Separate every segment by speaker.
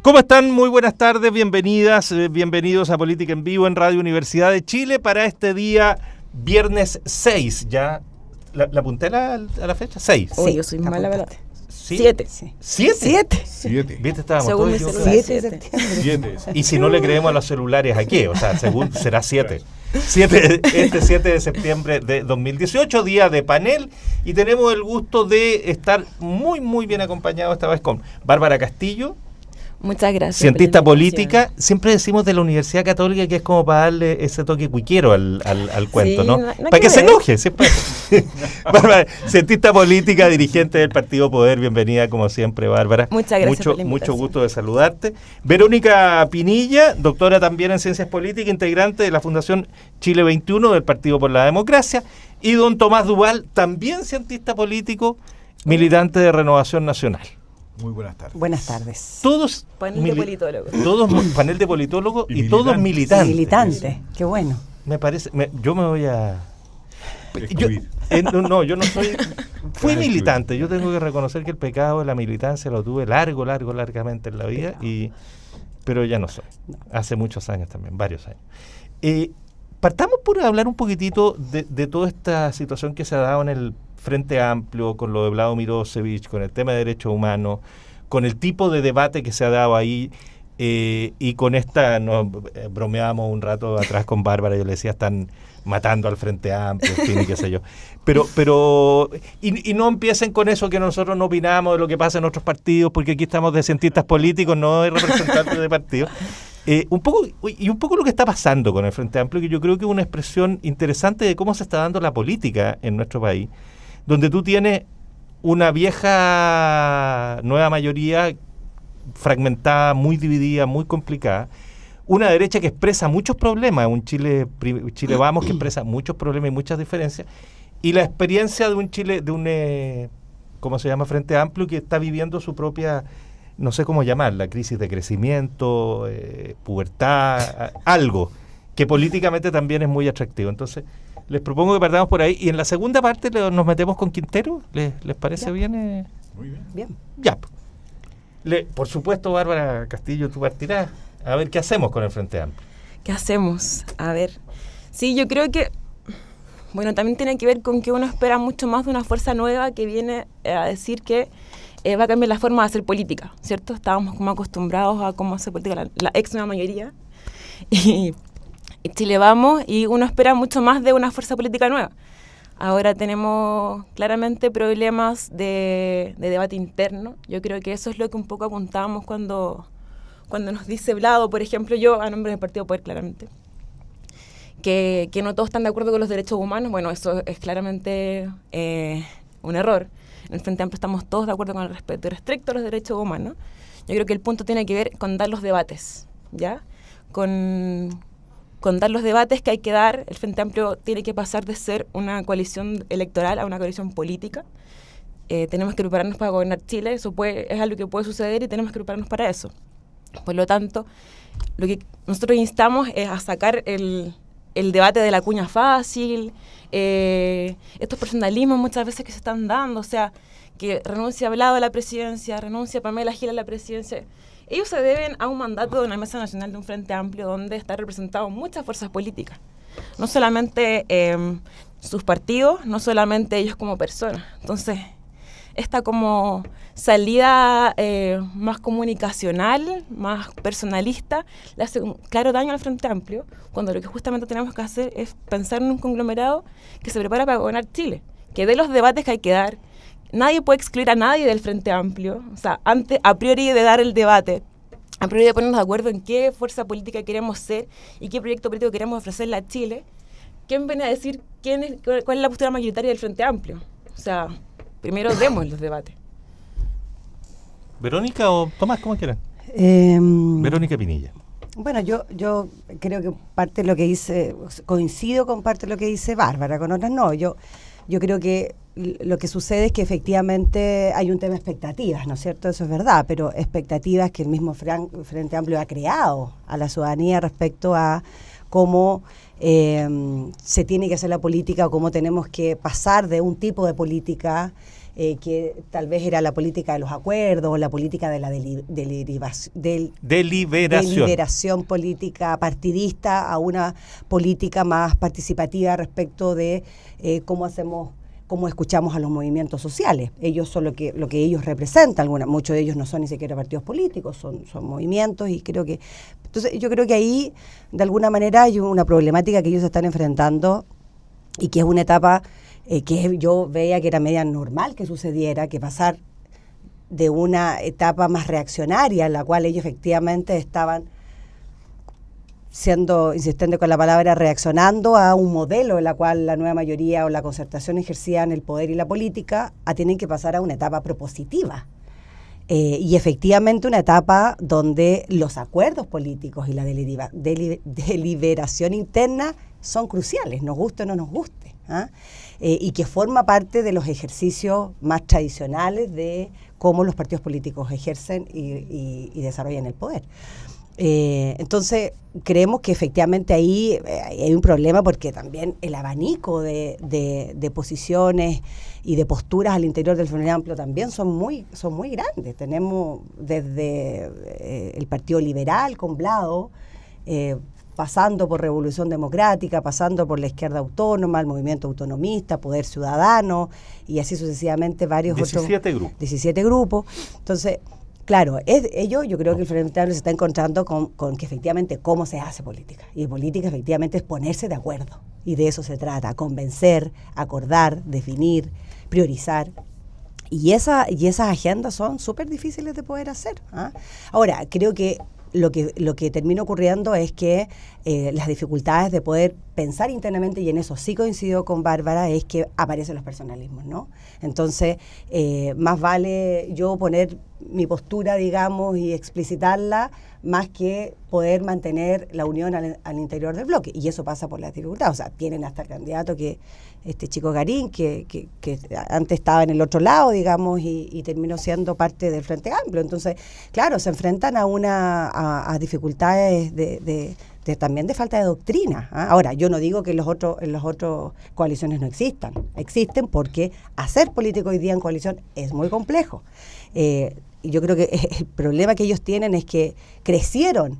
Speaker 1: ¿Cómo están? Muy buenas tardes, bienvenidas, bienvenidos a Política en Vivo en Radio Universidad de Chile para este día viernes 6, ¿ya? ¿La apunté a la fecha? 6.
Speaker 2: Sí, yo soy mala verdad.
Speaker 1: ¿Sí?
Speaker 2: 7.
Speaker 1: ¿7?
Speaker 3: 7.
Speaker 1: ¿Viste? Estábamos
Speaker 2: Según
Speaker 1: todos
Speaker 2: mi
Speaker 1: equivocados.
Speaker 2: celular,
Speaker 3: 7.
Speaker 1: Y si no le creemos a los celulares, ¿a qué? O sea, según será 7. Este 7 de septiembre de 2018, día de panel, y tenemos el gusto de estar muy bien acompañados esta vez con Bárbara Castillo.
Speaker 2: Muchas gracias.
Speaker 1: Cientista política. Siempre decimos de la Universidad Católica que es como para darle ese toque cuiquero al cuento,
Speaker 2: Sí,
Speaker 1: ¿no?
Speaker 2: no
Speaker 1: Para que se
Speaker 2: ver.
Speaker 1: enoje. Bárbara, cientista política, dirigente del Partido Poder. Bienvenida, como siempre, Bárbara.
Speaker 2: Muchas gracias por la
Speaker 1: Mucho
Speaker 2: invitación.
Speaker 1: gusto de saludarte. Verónica Pinilla, doctora también en Ciencias Políticas, integrante de la Fundación Chile 21 del Partido por la Democracia. Y don Tomás Duval, también cientista político, militante de Renovación Nacional.
Speaker 3: Muy buenas tardes.
Speaker 4: Buenas tardes.
Speaker 1: Todos
Speaker 2: Panel de politólogos.
Speaker 1: todos panel de politólogos y
Speaker 3: Y
Speaker 1: todos militantes.
Speaker 4: Militante, qué bueno.
Speaker 1: Me parece, yo me voy a yo,
Speaker 3: Excluir.
Speaker 1: no, yo no soy fui
Speaker 3: Vas a
Speaker 1: militante, yo tengo que reconocer que el pecado de la militancia lo tuve largamente en la vida pero ya no soy. Hace muchos años también, varios años. Partamos por hablar un poquitito de toda esta situación que se ha dado en el Frente Amplio, con lo de Vlado Mirosevic, con el tema de derechos humanos, con el tipo de debate que se ha dado ahí, y con esta, bromeábamos un rato atrás con Bárbara, yo le decía, están matando al Frente Amplio, en fin, y qué sé yo. Pero y no empiecen con eso que nosotros no opinamos de lo que pasa en otros partidos, porque aquí estamos de cientistas políticos, no de representantes de partidos. Un poco lo que está pasando con el Frente Amplio, que yo creo que es una expresión interesante de cómo se está dando la política en nuestro país, donde tú tienes una vieja nueva mayoría fragmentada, muy dividida, muy complicada, una derecha que expresa muchos problemas, un Chile Vamos que expresa muchos problemas y muchas diferencias, y la experiencia de un Chile, ¿cómo se llama? Frente Amplio, que está viviendo su propia, no sé cómo llamarla, crisis de crecimiento, pubertad, algo que políticamente también es muy atractivo. Entonces, les propongo que partamos por ahí, y en la segunda parte nos metemos con Quintero. ¿Les parece
Speaker 4: Ya.
Speaker 1: bien?
Speaker 3: Muy bien.
Speaker 4: Bien.
Speaker 1: Ya. Por supuesto, Bárbara Castillo, tú partirás. A ver qué hacemos con el Frente Amplio.
Speaker 2: ¿Qué hacemos? A ver. Sí, yo creo que, bueno, también tiene que ver con que uno espera mucho más de una fuerza nueva que viene a decir que va a cambiar la forma de hacer política, ¿cierto? Estábamos como acostumbrados a cómo hacer política la ex nueva mayoría. Y Chile Vamos, y uno espera mucho más de una fuerza política nueva. Ahora tenemos claramente problemas de debate interno. Yo creo que eso es lo que un poco apuntábamos cuando nos dice Vlado, por ejemplo, yo a nombre del Partido Poder, claramente, que no todos están de acuerdo con los derechos humanos. Bueno, eso es claramente un error. En el Frente Amplio estamos todos de acuerdo con el respeto restricto a los derechos humanos. Yo creo que el punto tiene que ver con dar los debates, ¿ya? Con dar los debates que hay que dar. El Frente Amplio tiene que pasar de ser una coalición electoral a una coalición política. Tenemos que prepararnos para gobernar Chile. Eso es algo que puede suceder y tenemos que prepararnos para eso. Por lo tanto, lo que nosotros instamos es a sacar el debate de la cuña fácil, estos personalismos muchas veces que se están dando, o sea, que renuncia Vlado a la presidencia, renuncia Pamela Gill a la presidencia. Ellos se deben a un mandato de una mesa nacional de un Frente Amplio donde están representadas muchas fuerzas políticas. No solamente sus partidos, no solamente ellos como personas. Entonces, esta como salida más comunicacional, más personalista, le hace un claro daño al Frente Amplio, cuando lo que justamente tenemos que hacer es pensar en un conglomerado que se prepara para gobernar Chile, que dé los debates que hay que dar. Nadie puede excluir a nadie del Frente Amplio. O sea, antes, a priori de dar el debate, a priori de ponernos de acuerdo en qué fuerza política queremos ser y qué proyecto político queremos ofrecerle a Chile, ¿quién viene a decir cuál es la postura mayoritaria del Frente Amplio? O sea, primero demos los debates.
Speaker 1: ¿Verónica o Tomás, como quieran? Verónica Pinilla.
Speaker 4: Bueno, yo creo que parte de lo que dice, coincido con parte de lo que dice Bárbara, con otras no. Yo creo que lo que sucede es que efectivamente hay un tema de expectativas, ¿no es cierto? Eso es verdad, pero expectativas que el mismo Frente Amplio ha creado a la ciudadanía respecto a cómo se tiene que hacer la política o cómo tenemos que pasar de un tipo de política que tal vez era la política de los acuerdos, la política de la deliberación política partidista, a una política más participativa respecto de cómo escuchamos a los movimientos sociales. Ellos son lo que ellos representan, muchos de ellos no son ni siquiera partidos políticos, son movimientos, y entonces yo creo que ahí de alguna manera hay una problemática que ellos están enfrentando, y que es una etapa que yo veía que era media normal que sucediera, que pasar de una etapa más reaccionaria, en la cual ellos efectivamente estaban siendo insistente con la palabra, reaccionando a un modelo en la cual la nueva mayoría o la concertación ejercían el poder y la política, tienen que pasar a una etapa propositiva. Y efectivamente una etapa donde los acuerdos políticos y la deliberación interna son cruciales, nos guste o no nos guste, y que forma parte de los ejercicios más tradicionales de cómo los partidos políticos ejercen y desarrollan el poder. Entonces creemos que efectivamente ahí hay un problema, porque también el abanico de posiciones y de posturas al interior del Frente Amplio también son muy grandes. Tenemos desde el Partido Liberal con Blado, pasando por Revolución Democrática, pasando por la Izquierda Autónoma, el Movimiento Autonomista, Poder Ciudadano, y así sucesivamente varios
Speaker 1: 17
Speaker 4: otros. 17 grupos. Entonces, claro, yo creo que el Frente Amplio se está encontrando con que efectivamente cómo se hace política. Y política efectivamente es ponerse de acuerdo. Y de eso se trata, convencer, acordar, definir, priorizar. Y esas agendas son súper difíciles de poder hacer. Ahora, creo que lo que termina ocurriendo es que las dificultades de poder pensar internamente, y en eso sí coincido con Bárbara, es que aparecen los personalismos, ¿no? Entonces, más vale yo poner mi postura, digamos, y explicitarla, más que poder mantener la unión al interior del bloque. Y eso pasa por las dificultades. O sea, tienen hasta el candidato Chico Garín, que antes estaba en el otro lado, digamos, y terminó siendo parte del Frente Amplio. Entonces, claro, se enfrentan a dificultades también de falta de doctrina. Ahora, yo no digo que en las otras coaliciones no existan. Existen, porque hacer política hoy día en coalición es muy complejo. Y yo creo que el problema que ellos tienen es que crecieron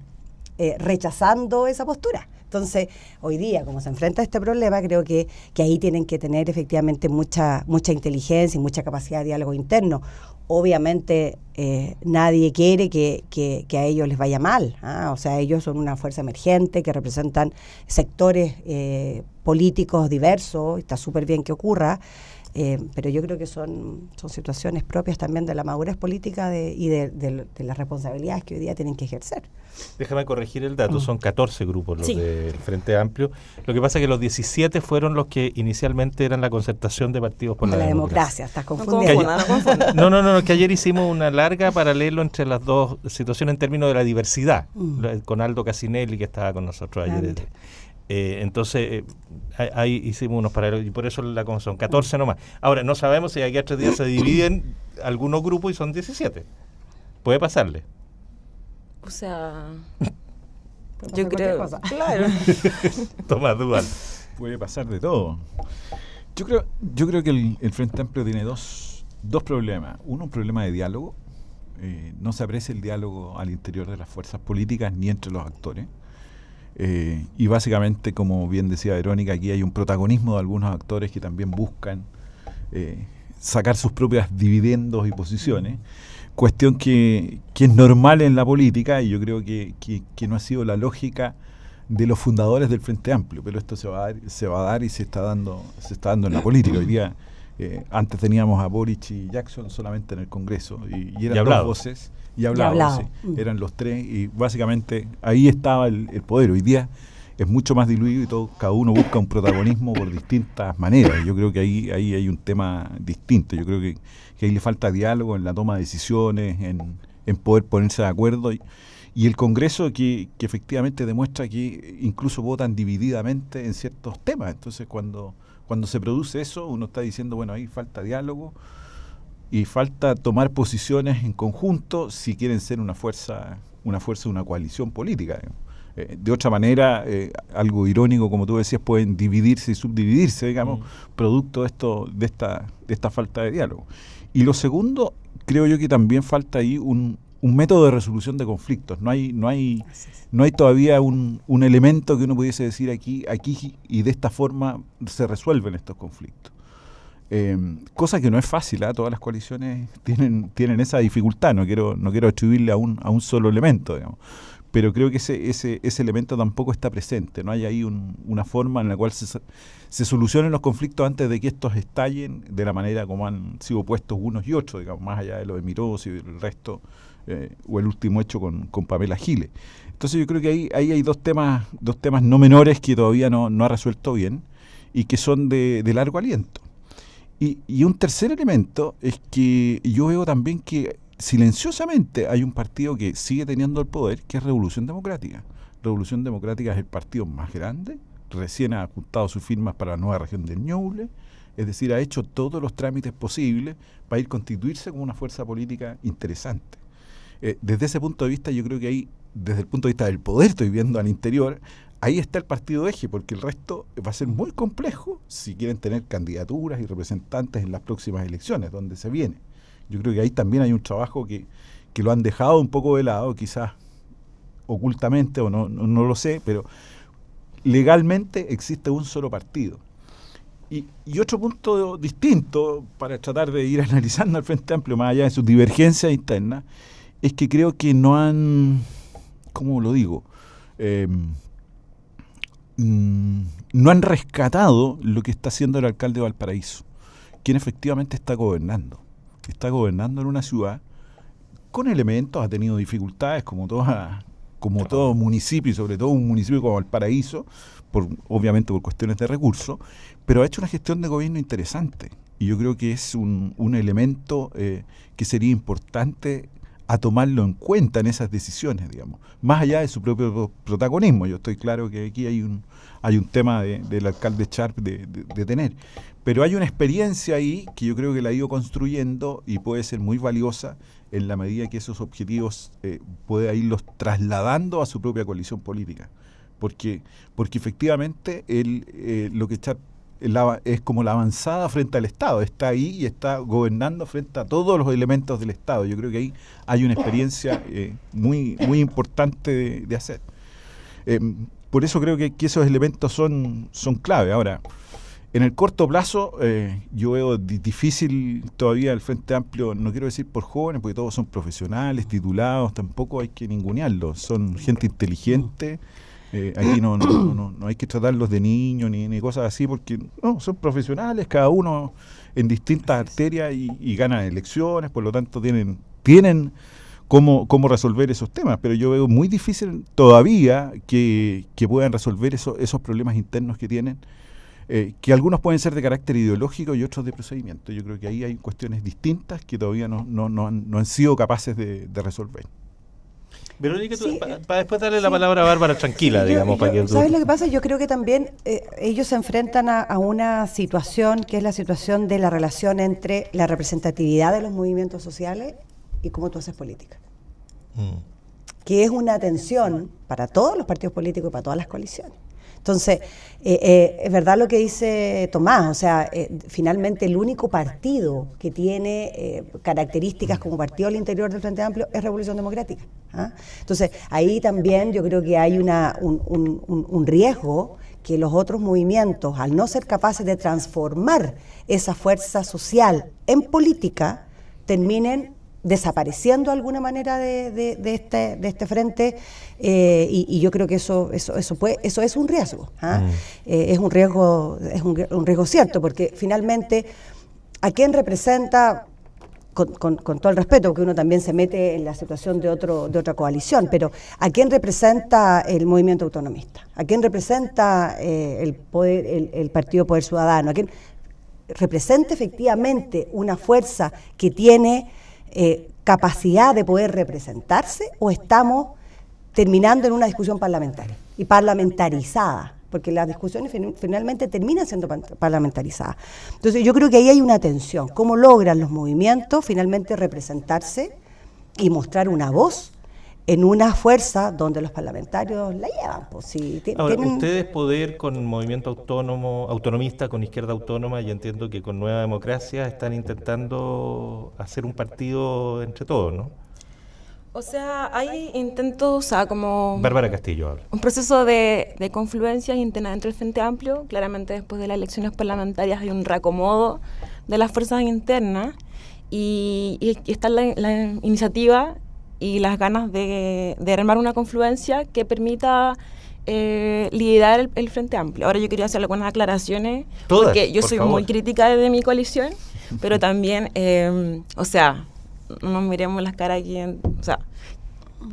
Speaker 4: rechazando esa postura. Entonces, hoy día, como se enfrenta a este problema, creo que ahí tienen que tener efectivamente mucha inteligencia y mucha capacidad de diálogo interno. Obviamente, nadie quiere que a ellos les vaya mal. O sea, ellos son una fuerza emergente que representan sectores políticos diversos, está súper bien que ocurra. Pero yo creo que son situaciones propias también de la madurez política y de las responsabilidades que hoy día tienen que ejercer.
Speaker 1: Déjame corregir el dato, son 14 grupos los del Frente Amplio. Lo que pasa es que los 17 fueron los que inicialmente eran la concertación de partidos por la democracia.
Speaker 4: Estás confundiendo.
Speaker 1: No, que ayer hicimos una larga paralelo entre las dos situaciones en términos de la diversidad, con Aldo Casinelli, que estaba con nosotros ayer. Entonces, ahí hicimos unos paralelos, y por eso son 14 nomás. Ahora, no sabemos si aquí a 3 días se dividen algunos grupos y son 17. Puede pasarle.
Speaker 2: O sea, yo creo, claro.
Speaker 1: Tomás Duval.
Speaker 3: Puede pasar de todo. Yo creo que el Frente Amplio tiene dos problemas. Uno, un problema de diálogo. No se aprecia el diálogo al interior de las fuerzas políticas ni entre los actores. Y básicamente, como bien decía Verónica, aquí hay un protagonismo de algunos actores que también buscan sacar sus propios dividendos y posiciones, cuestión que es normal en la política, y yo creo que no ha sido la lógica de los fundadores del Frente Amplio, pero esto se va a dar y se está dando en la política. Hoy día, antes teníamos a Boric y Jackson solamente en el Congreso, y eran dos voces. Y hablado. Sí. Eran los tres, y básicamente ahí estaba el poder. Hoy día es mucho más diluido y cada uno busca un protagonismo por distintas maneras. Yo creo que ahí hay un tema distinto. Yo creo que ahí le falta diálogo en la toma de decisiones, en poder ponerse de acuerdo. Y el Congreso que efectivamente demuestra que incluso votan divididamente en ciertos temas. Entonces, cuando se produce eso, uno está diciendo, bueno, ahí falta diálogo. Y falta tomar posiciones en conjunto si quieren ser una fuerza, una coalición política. De otra manera, algo irónico, como tú decías, pueden dividirse y subdividirse, digamos, producto de esta falta de diálogo. Y lo segundo, creo yo que también falta ahí un método de resolución de conflictos. No hay todavía un elemento que uno pudiese decir aquí y de esta forma se resuelven estos conflictos. Cosa que no es fácil, todas las coaliciones tienen esa dificultad, no quiero atribuirle a un solo elemento, digamos. Pero creo que ese elemento tampoco está presente. No hay ahí una forma en la cual se solucionen los conflictos antes de que estos estallen de la manera como han sido puestos unos y otros, digamos, más allá de lo de Mirós y del resto, o el último hecho con Pamela Giles. Entonces yo creo que ahí hay dos temas no menores que todavía no ha resuelto bien y que son de largo aliento. Y un tercer elemento es que yo veo también que silenciosamente hay un partido que sigue teniendo el poder, que es Revolución Democrática. Revolución Democrática es el partido más grande, recién ha juntado sus firmas para la nueva región del Ñuble, es decir, ha hecho todos los trámites posibles para ir constituirse como una fuerza política interesante. Desde ese punto de vista, yo creo que ahí, desde el punto de vista del poder, estoy viendo al interior, ahí está el partido eje, porque el resto va a ser muy complejo si quieren tener candidaturas y representantes en las próximas elecciones, donde se viene. Yo creo que ahí también hay un trabajo que lo han dejado un poco de lado, quizás ocultamente o no lo sé, pero legalmente existe un solo partido. Y otro punto distinto, para tratar de ir analizando al Frente Amplio, más allá de sus divergencias internas, es que creo que no han, ¿cómo lo digo?, no han rescatado lo que está haciendo el alcalde de Valparaíso, quien efectivamente está gobernando en una ciudad con elementos, ha tenido dificultades como todo municipio, y sobre todo un municipio como Valparaíso, obviamente por cuestiones de recursos, pero ha hecho una gestión de gobierno interesante, y yo creo que es un elemento que sería importante a tomarlo en cuenta en esas decisiones, digamos, más allá de su propio protagonismo. Yo estoy claro que aquí hay un tema del alcalde Sharp de tener, pero hay una experiencia ahí que yo creo que la ha ido construyendo y puede ser muy valiosa en la medida que esos objetivos puede irlos trasladando a su propia coalición política, porque efectivamente lo que Sharp es como la avanzada frente al Estado, está ahí y está gobernando frente a todos los elementos del Estado. Yo creo que ahí hay una experiencia muy importante de hacer. Por eso creo que esos elementos son clave. Ahora, en el corto plazo, yo veo difícil todavía el Frente Amplio, no quiero decir por jóvenes, porque todos son profesionales, titulados, tampoco hay que ningunearlos, son gente inteligente. Aquí no hay que tratarlos de niños ni cosas así, porque no, son profesionales, cada uno en distintas arterias y ganan elecciones, por lo tanto tienen cómo resolver esos temas, pero yo veo muy difícil todavía que puedan resolver esos problemas internos que tienen, que algunos pueden ser de carácter ideológico y otros de procedimiento. Yo creo que ahí hay cuestiones distintas que todavía no han sido capaces de resolver.
Speaker 1: Verónica, para después darle la palabra a Bárbara tranquila, digamos.
Speaker 4: ¿Sabes lo que pasa? Yo creo que también ellos se enfrentan a una situación que es la situación de la relación entre la representatividad de los movimientos sociales y cómo tú haces política. Que es una tensión para todos los partidos políticos y para todas las coaliciones. Entonces, es verdad lo que dice Tomás, o sea, finalmente el único partido que tiene características como partido al interior del Frente Amplio es Revolución Democrática. ¿Ah? Entonces, ahí también yo creo que hay un riesgo que los otros movimientos, al no ser capaces de transformar esa fuerza social en política, terminen desapareciendo de alguna manera de este frente, y yo creo que eso es un riesgo. ¿Ah? Es un riesgo cierto, porque finalmente a quién representa, con todo el respeto, que uno también se mete en la situación de otra coalición, pero a quién representa el movimiento autonomista, a quién representa el Partido Poder Ciudadano, a quién representa efectivamente una fuerza que tiene capacidad de poder representarse, o estamos terminando en una discusión parlamentaria y parlamentarizada, porque las discusiones finalmente terminan siendo parlamentarizadas. Entonces yo creo que ahí hay una tensión, cómo logran los movimientos finalmente representarse y mostrar una voz en una fuerza donde los parlamentarios la llevan. Pues, si
Speaker 1: Ahora, ustedes poder con movimiento autonomista, con Izquierda Autónoma, y entiendo que con Nueva Democracia están intentando hacer un partido entre todos, ¿no?
Speaker 2: O sea, hay intentos, o sea, como
Speaker 1: Bárbara Castillo habla.
Speaker 2: un proceso de confluencia interna dentro del Frente Amplio. Claramente después de las elecciones parlamentarias hay un reacomodo de las fuerzas internas y está la iniciativa y las ganas de armar una confluencia que permita liderar el Frente Amplio. Ahora yo quería hacer algunas aclaraciones,
Speaker 1: Todas,
Speaker 2: porque yo
Speaker 1: por
Speaker 2: soy
Speaker 1: favor.
Speaker 2: muy crítica de mi coalición, pero también, o sea, no nos miremos las caras aquí, o sea,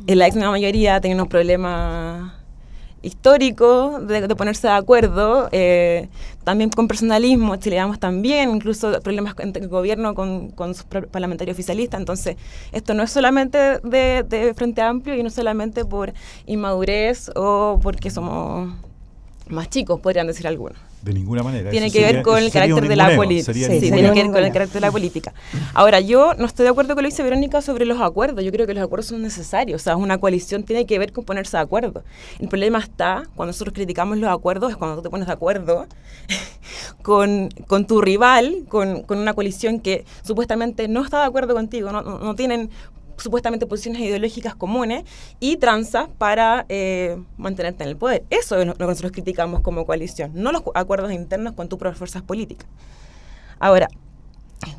Speaker 2: en la ex mayoría tenía unos problemas históricos de ponerse de acuerdo, también con personalismo, chileamos también, incluso problemas entre el gobierno con sus parlamentarios oficialistas. Entonces, esto no es solamente de Frente Amplio y no solamente por inmadurez o porque somos más chicos, podrían decir algunos.
Speaker 3: De ninguna manera.
Speaker 2: Tiene
Speaker 3: Eso
Speaker 2: que ver
Speaker 3: sería-
Speaker 2: con
Speaker 3: eso
Speaker 2: el
Speaker 3: sería
Speaker 2: carácter
Speaker 3: un
Speaker 2: de la
Speaker 3: ninguneo,
Speaker 2: política.
Speaker 3: sería
Speaker 2: Sí,
Speaker 3: ninguneo.
Speaker 2: tiene que ver con el
Speaker 4: ninguneo.
Speaker 2: carácter de la política. Ahora, yo no estoy de acuerdo con lo que dice Verónica sobre los acuerdos. Yo creo que los acuerdos son necesarios. O sea, una coalición tiene que ver con ponerse de acuerdo. El problema está, cuando nosotros criticamos los acuerdos, es cuando tú te pones de acuerdo con tu rival, con una coalición que supuestamente no está de acuerdo contigo, no tienen supuestamente posiciones ideológicas comunes y transas para mantenerte en el poder. Eso es lo que nosotros criticamos como coalición, no los acuerdos internos con tus propias fuerzas políticas. Ahora,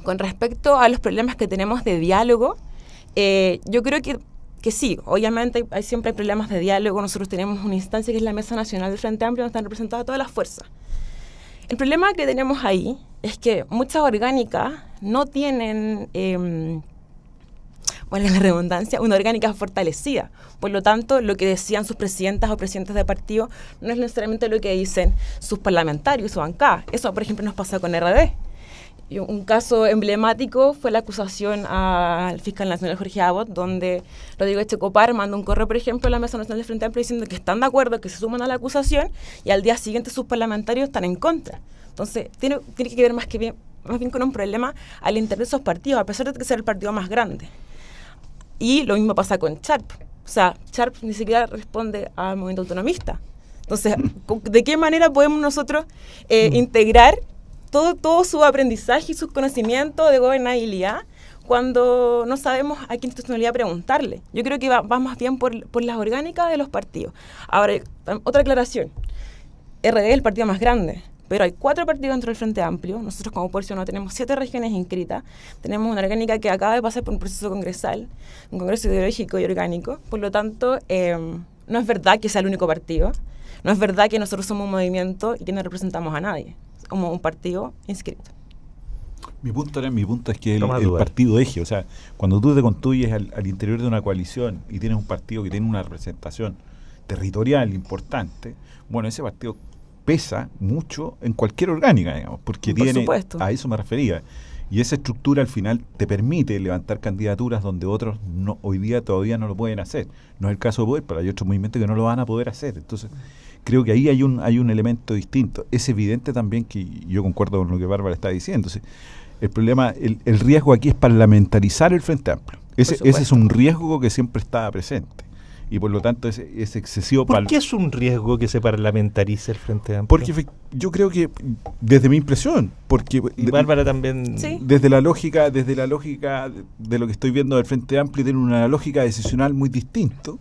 Speaker 2: con respecto a los problemas que tenemos de diálogo, yo creo que sí, obviamente siempre hay problemas de diálogo. Nosotros tenemos una instancia que es la Mesa Nacional del Frente Amplio, donde están representadas todas las fuerzas. El problema que tenemos ahí es que muchas orgánicas no tienen... valga la redundancia, una orgánica fortalecida. Por lo tanto, lo que decían sus presidentas o presidentes de partido no es necesariamente lo que dicen sus parlamentarios, su bancada. Eso, por ejemplo, nos pasa con RD. Y un caso emblemático fue la acusación al fiscal nacional Jorge Abbott, donde Rodrigo Echecopar manda un correo, por ejemplo, a la Mesa Nacional del Frente Amplio diciendo que están de acuerdo, que se suman a la acusación, y al día siguiente sus parlamentarios están en contra. Entonces, tiene que ver más bien con un problema al interior de esos partidos, a pesar de que sea el partido más grande. Y lo mismo pasa con Charp. O sea, Charp ni siquiera responde al movimiento autonomista. Entonces, ¿de qué manera podemos nosotros integrar todo su aprendizaje y sus conocimientos de gobernabilidad cuando no sabemos a qué institucionalidad preguntarle? Yo creo que va más bien por las orgánicas de los partidos. Ahora, otra aclaración. RD es el partido más grande, pero hay 4 partidos dentro del Frente Amplio. Nosotros como Porcio no tenemos 7 regiones inscritas. Tenemos una orgánica que acaba de pasar por un proceso congresal, un congreso ideológico y orgánico. Por lo tanto, no es verdad que sea el único partido. No es verdad que nosotros somos un movimiento y que no representamos a nadie. Somos un partido inscrito.
Speaker 3: Mi punto es que el
Speaker 1: Toma duda.
Speaker 3: partido eje, o sea, cuando tú te construyes al interior de una coalición y tienes un partido que tiene una representación territorial importante, bueno, ese partido pesa mucho en cualquier orgánica, digamos, porque
Speaker 2: Por
Speaker 3: tiene,
Speaker 2: supuesto.
Speaker 3: a eso me refería, y esa estructura al final te permite levantar candidaturas donde otros hoy día todavía no lo pueden hacer. No es el caso de Poder, pero hay otros movimientos que no lo van a poder hacer. Entonces, creo que ahí hay un elemento distinto. Es evidente también que yo concuerdo con lo que Bárbara está diciendo. El problema, el riesgo aquí es parlamentarizar el Frente Amplio. Ese es un riesgo que siempre está presente. Y por lo tanto es excesivo.
Speaker 1: ¿Por qué es un riesgo que se parlamentarice el Frente Amplio?
Speaker 3: Porque yo creo que, desde mi impresión, porque
Speaker 1: y Bárbara también...
Speaker 2: Sí.
Speaker 3: desde la lógica de lo que estoy viendo del Frente Amplio, tiene una lógica decisional muy distinto,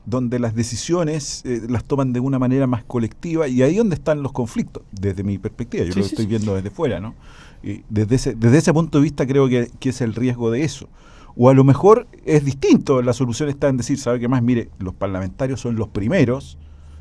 Speaker 3: donde las decisiones las toman de una manera más colectiva, y ahí es donde están los conflictos, desde mi perspectiva. Yo lo estoy viendo desde fuera, ¿no? Y desde ese punto de vista creo que es el riesgo de eso. O a lo mejor es distinto, la solución está en decir, ¿sabe qué más? Mire, los parlamentarios son los primeros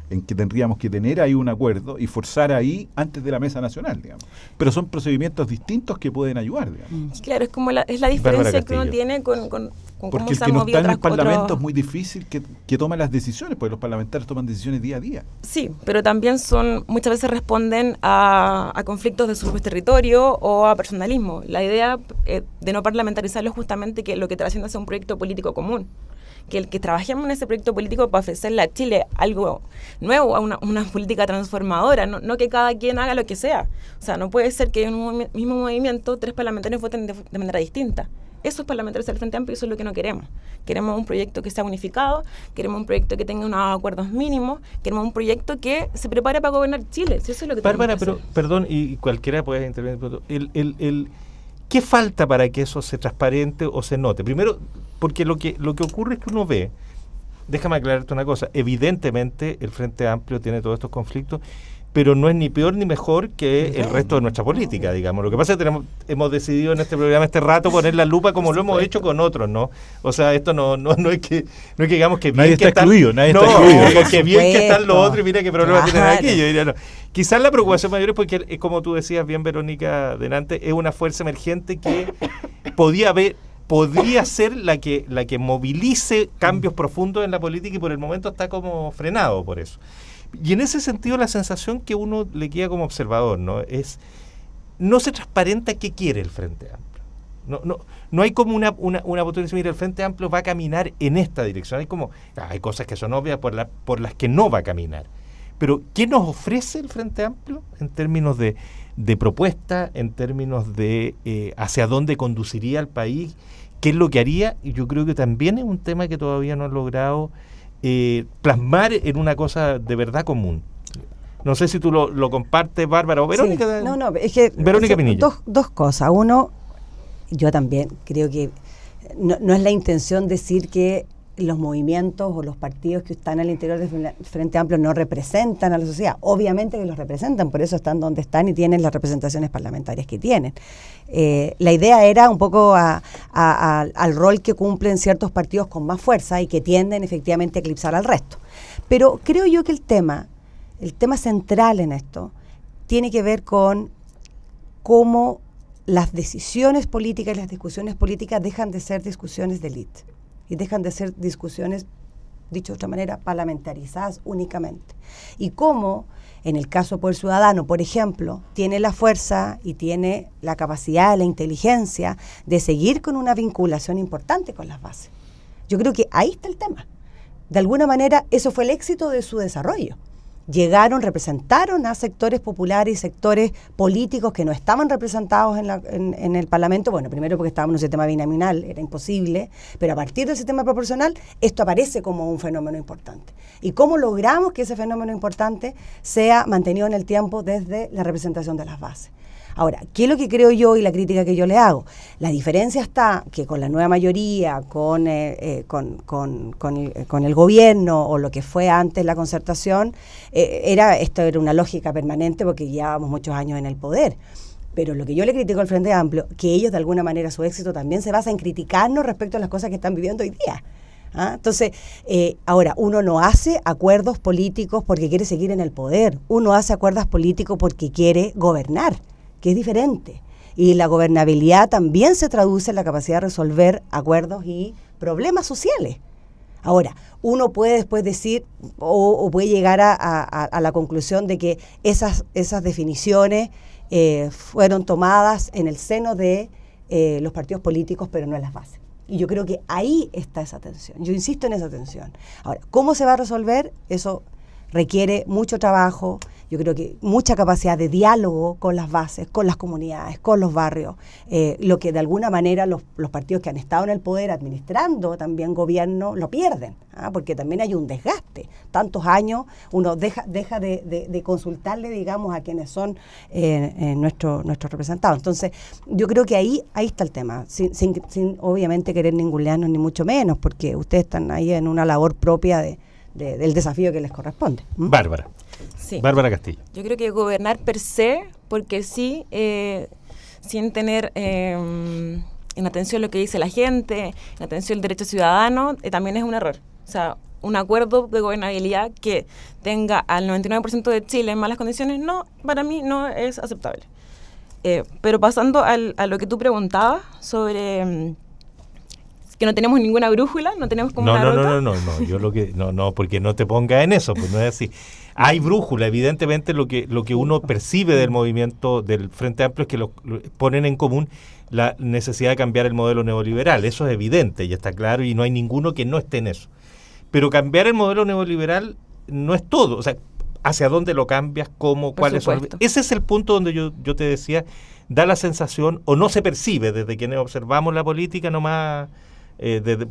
Speaker 3: en que tendríamos que tener ahí un acuerdo y forzar ahí antes de la Mesa Nacional, digamos. Pero son procedimientos distintos que pueden ayudar, digamos.
Speaker 2: Claro, es la diferencia que uno tiene con
Speaker 3: porque
Speaker 2: cómo
Speaker 3: el
Speaker 2: se
Speaker 3: que
Speaker 2: han
Speaker 3: no
Speaker 2: movido
Speaker 3: está en el Parlamento
Speaker 2: otros...
Speaker 3: es muy difícil que tome las decisiones, porque los parlamentarios toman decisiones día a día.
Speaker 2: Sí, pero también muchas veces responden a conflictos de su propio territorio o a personalismo. La idea de no parlamentarizarlo es justamente que lo que está haciendo es un proyecto político común. Que el que trabajemos en ese proyecto político para ofrecerle a Chile algo nuevo, una política transformadora, no que cada quien haga lo que sea. O sea, no puede ser que en un mismo movimiento 3 parlamentarios voten de manera distinta. esos parlamentarios del Frente Amplio, eso es lo que no queremos. Queremos un proyecto que sea unificado, queremos un proyecto que tenga unos acuerdos mínimos, queremos un proyecto que se prepare para gobernar Chile. Si eso es lo que
Speaker 1: Bárbara,
Speaker 2: tenemos que
Speaker 1: pero perdón, y cualquiera puede intervenir. ¿Qué falta para que eso se transparente o se note? Primero, porque lo que ocurre es que uno ve, déjame aclararte una cosa, evidentemente el Frente Amplio tiene todos estos conflictos, pero no es ni peor ni mejor que el resto de nuestra política, digamos. Lo que pasa es que hemos decidido en este programa este rato poner la lupa como lo hemos hecho con otros, ¿no? O sea, esto no es que digamos que bien
Speaker 3: nadie
Speaker 1: que
Speaker 3: está excluido, nadie está excluido.
Speaker 1: Que bien que están los otros y mira qué problema tienen
Speaker 4: Claro.
Speaker 1: aquí. Yo diría, no. Quizás la preocupación mayor es porque, como tú decías bien, Verónica, delante, es una fuerza emergente que podría ser la que movilice cambios profundos en la política y por el momento está como frenado por eso. Y en ese sentido la sensación que uno le queda como observador, ¿no? Es no se transparenta qué quiere el Frente Amplio. No hay como una postura de mira, el Frente Amplio va a caminar en esta dirección. Hay cosas que son obvias por las que no va a caminar. Pero ¿qué nos ofrece el Frente Amplio en términos de propuesta, en términos de hacia dónde conduciría al país? ¿Qué es lo que haría? Y yo creo que también es un tema que todavía no han logrado plasmar en una cosa de verdad común. No sé si tú lo compartes, Bárbara, o Verónica.
Speaker 4: Sí. No, es que
Speaker 1: Verónica Pinilla.
Speaker 4: Dos cosas. Uno, yo también creo que no es la intención decir que los movimientos o los partidos que están al interior del Frente Amplio no representan a la sociedad. Obviamente que los representan, por eso están donde están y tienen las representaciones parlamentarias que tienen. La idea era un poco al rol que cumplen ciertos partidos con más fuerza y que tienden efectivamente a eclipsar al resto. Pero creo yo que el tema central en esto tiene que ver con cómo las decisiones políticas y las discusiones políticas dejan de ser discusiones de élite y dejan de ser discusiones, dicho de otra manera, parlamentarizadas únicamente. Y cómo, en el caso Poder Ciudadano, por ejemplo, tiene la fuerza y tiene la capacidad, la inteligencia de seguir con una vinculación importante con las bases. Yo creo que ahí está el tema. De alguna manera, eso fue el éxito de su desarrollo. Llegaron, representaron a sectores populares y sectores políticos que no estaban representados en el Parlamento. Bueno, primero porque estábamos en un sistema binominal, era imposible, pero a partir del sistema proporcional esto aparece como un fenómeno importante. ¿Y cómo logramos que ese fenómeno importante sea mantenido en el tiempo desde la representación de las bases? Ahora, ¿qué es lo que creo yo y la crítica que yo le hago? La diferencia está que con la nueva mayoría, con el gobierno o lo que fue antes la concertación, esto era una lógica permanente porque llevábamos muchos años en el poder. Pero lo que yo le critico al Frente Amplio, que ellos de alguna manera su éxito también se basa en criticarnos respecto a las cosas que están viviendo hoy día. Entonces, ahora, uno no hace acuerdos políticos porque quiere seguir en el poder, uno hace acuerdos políticos porque quiere gobernar, que es diferente. Y la gobernabilidad también se traduce en la capacidad de resolver acuerdos y problemas sociales. Ahora, uno puede después decir o puede llegar a la conclusión de que esas definiciones fueron tomadas en el seno de los partidos políticos, pero no en las bases. Y yo creo que ahí está esa tensión. Yo insisto en esa tensión. Ahora, ¿cómo se va a resolver? Eso requiere mucho trabajo, yo creo que mucha capacidad de diálogo con las bases, con las comunidades, con los barrios, lo que de alguna manera los partidos que han estado en el poder administrando también gobierno lo pierden, porque también hay un desgaste. Tantos años uno deja de consultarle, digamos, a quienes son nuestros representados. Entonces, yo creo que ahí está el tema, sin obviamente querer ningunearnos ni mucho menos, porque ustedes están ahí en una labor propia del desafío que les corresponde.
Speaker 1: Bárbara.
Speaker 2: Sí.
Speaker 1: Bárbara Castillo.
Speaker 2: Yo creo que gobernar per se, porque sí, sin tener en atención lo que dice la gente, en atención el derecho ciudadano, también es un error. O sea, un acuerdo de gobernabilidad que tenga al 99% de Chile en malas condiciones, no, para mí no es aceptable. Pero pasando a lo que tú preguntabas sobre que no tenemos ninguna brújula, no tenemos como una ruta.
Speaker 1: No, yo lo que no, porque no te pongas en eso, pues no es así. Hay brújula, evidentemente lo que uno percibe del movimiento del Frente Amplio es que lo ponen en común la necesidad de cambiar el modelo neoliberal, eso es evidente y está claro y no hay ninguno que no esté en eso. Pero cambiar el modelo neoliberal no es todo, o sea, hacia dónde lo cambias, cómo, cuáles son. Ese es el punto donde yo te decía, da la sensación, o no se percibe desde quienes observamos la política nomás,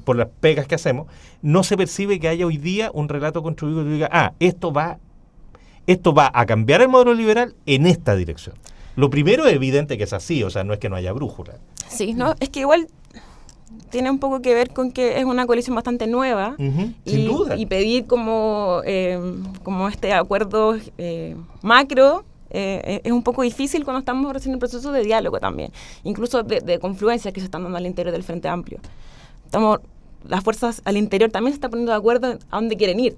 Speaker 1: por las pegas que hacemos, no se percibe que haya hoy día un relato construido que diga, esto va a cambiar el modelo liberal en esta dirección. Lo primero es evidente que es así, o sea, no es que no haya brújula.
Speaker 2: Sí, no, es que igual tiene un poco que ver con que es una coalición bastante nueva,
Speaker 1: sin duda.
Speaker 2: Y pedir como este acuerdo macro es un poco difícil cuando estamos recién en el proceso de diálogo también, incluso de confluencias que se están dando al interior del Frente Amplio. Las fuerzas al interior también se están poniendo de acuerdo a dónde quieren ir.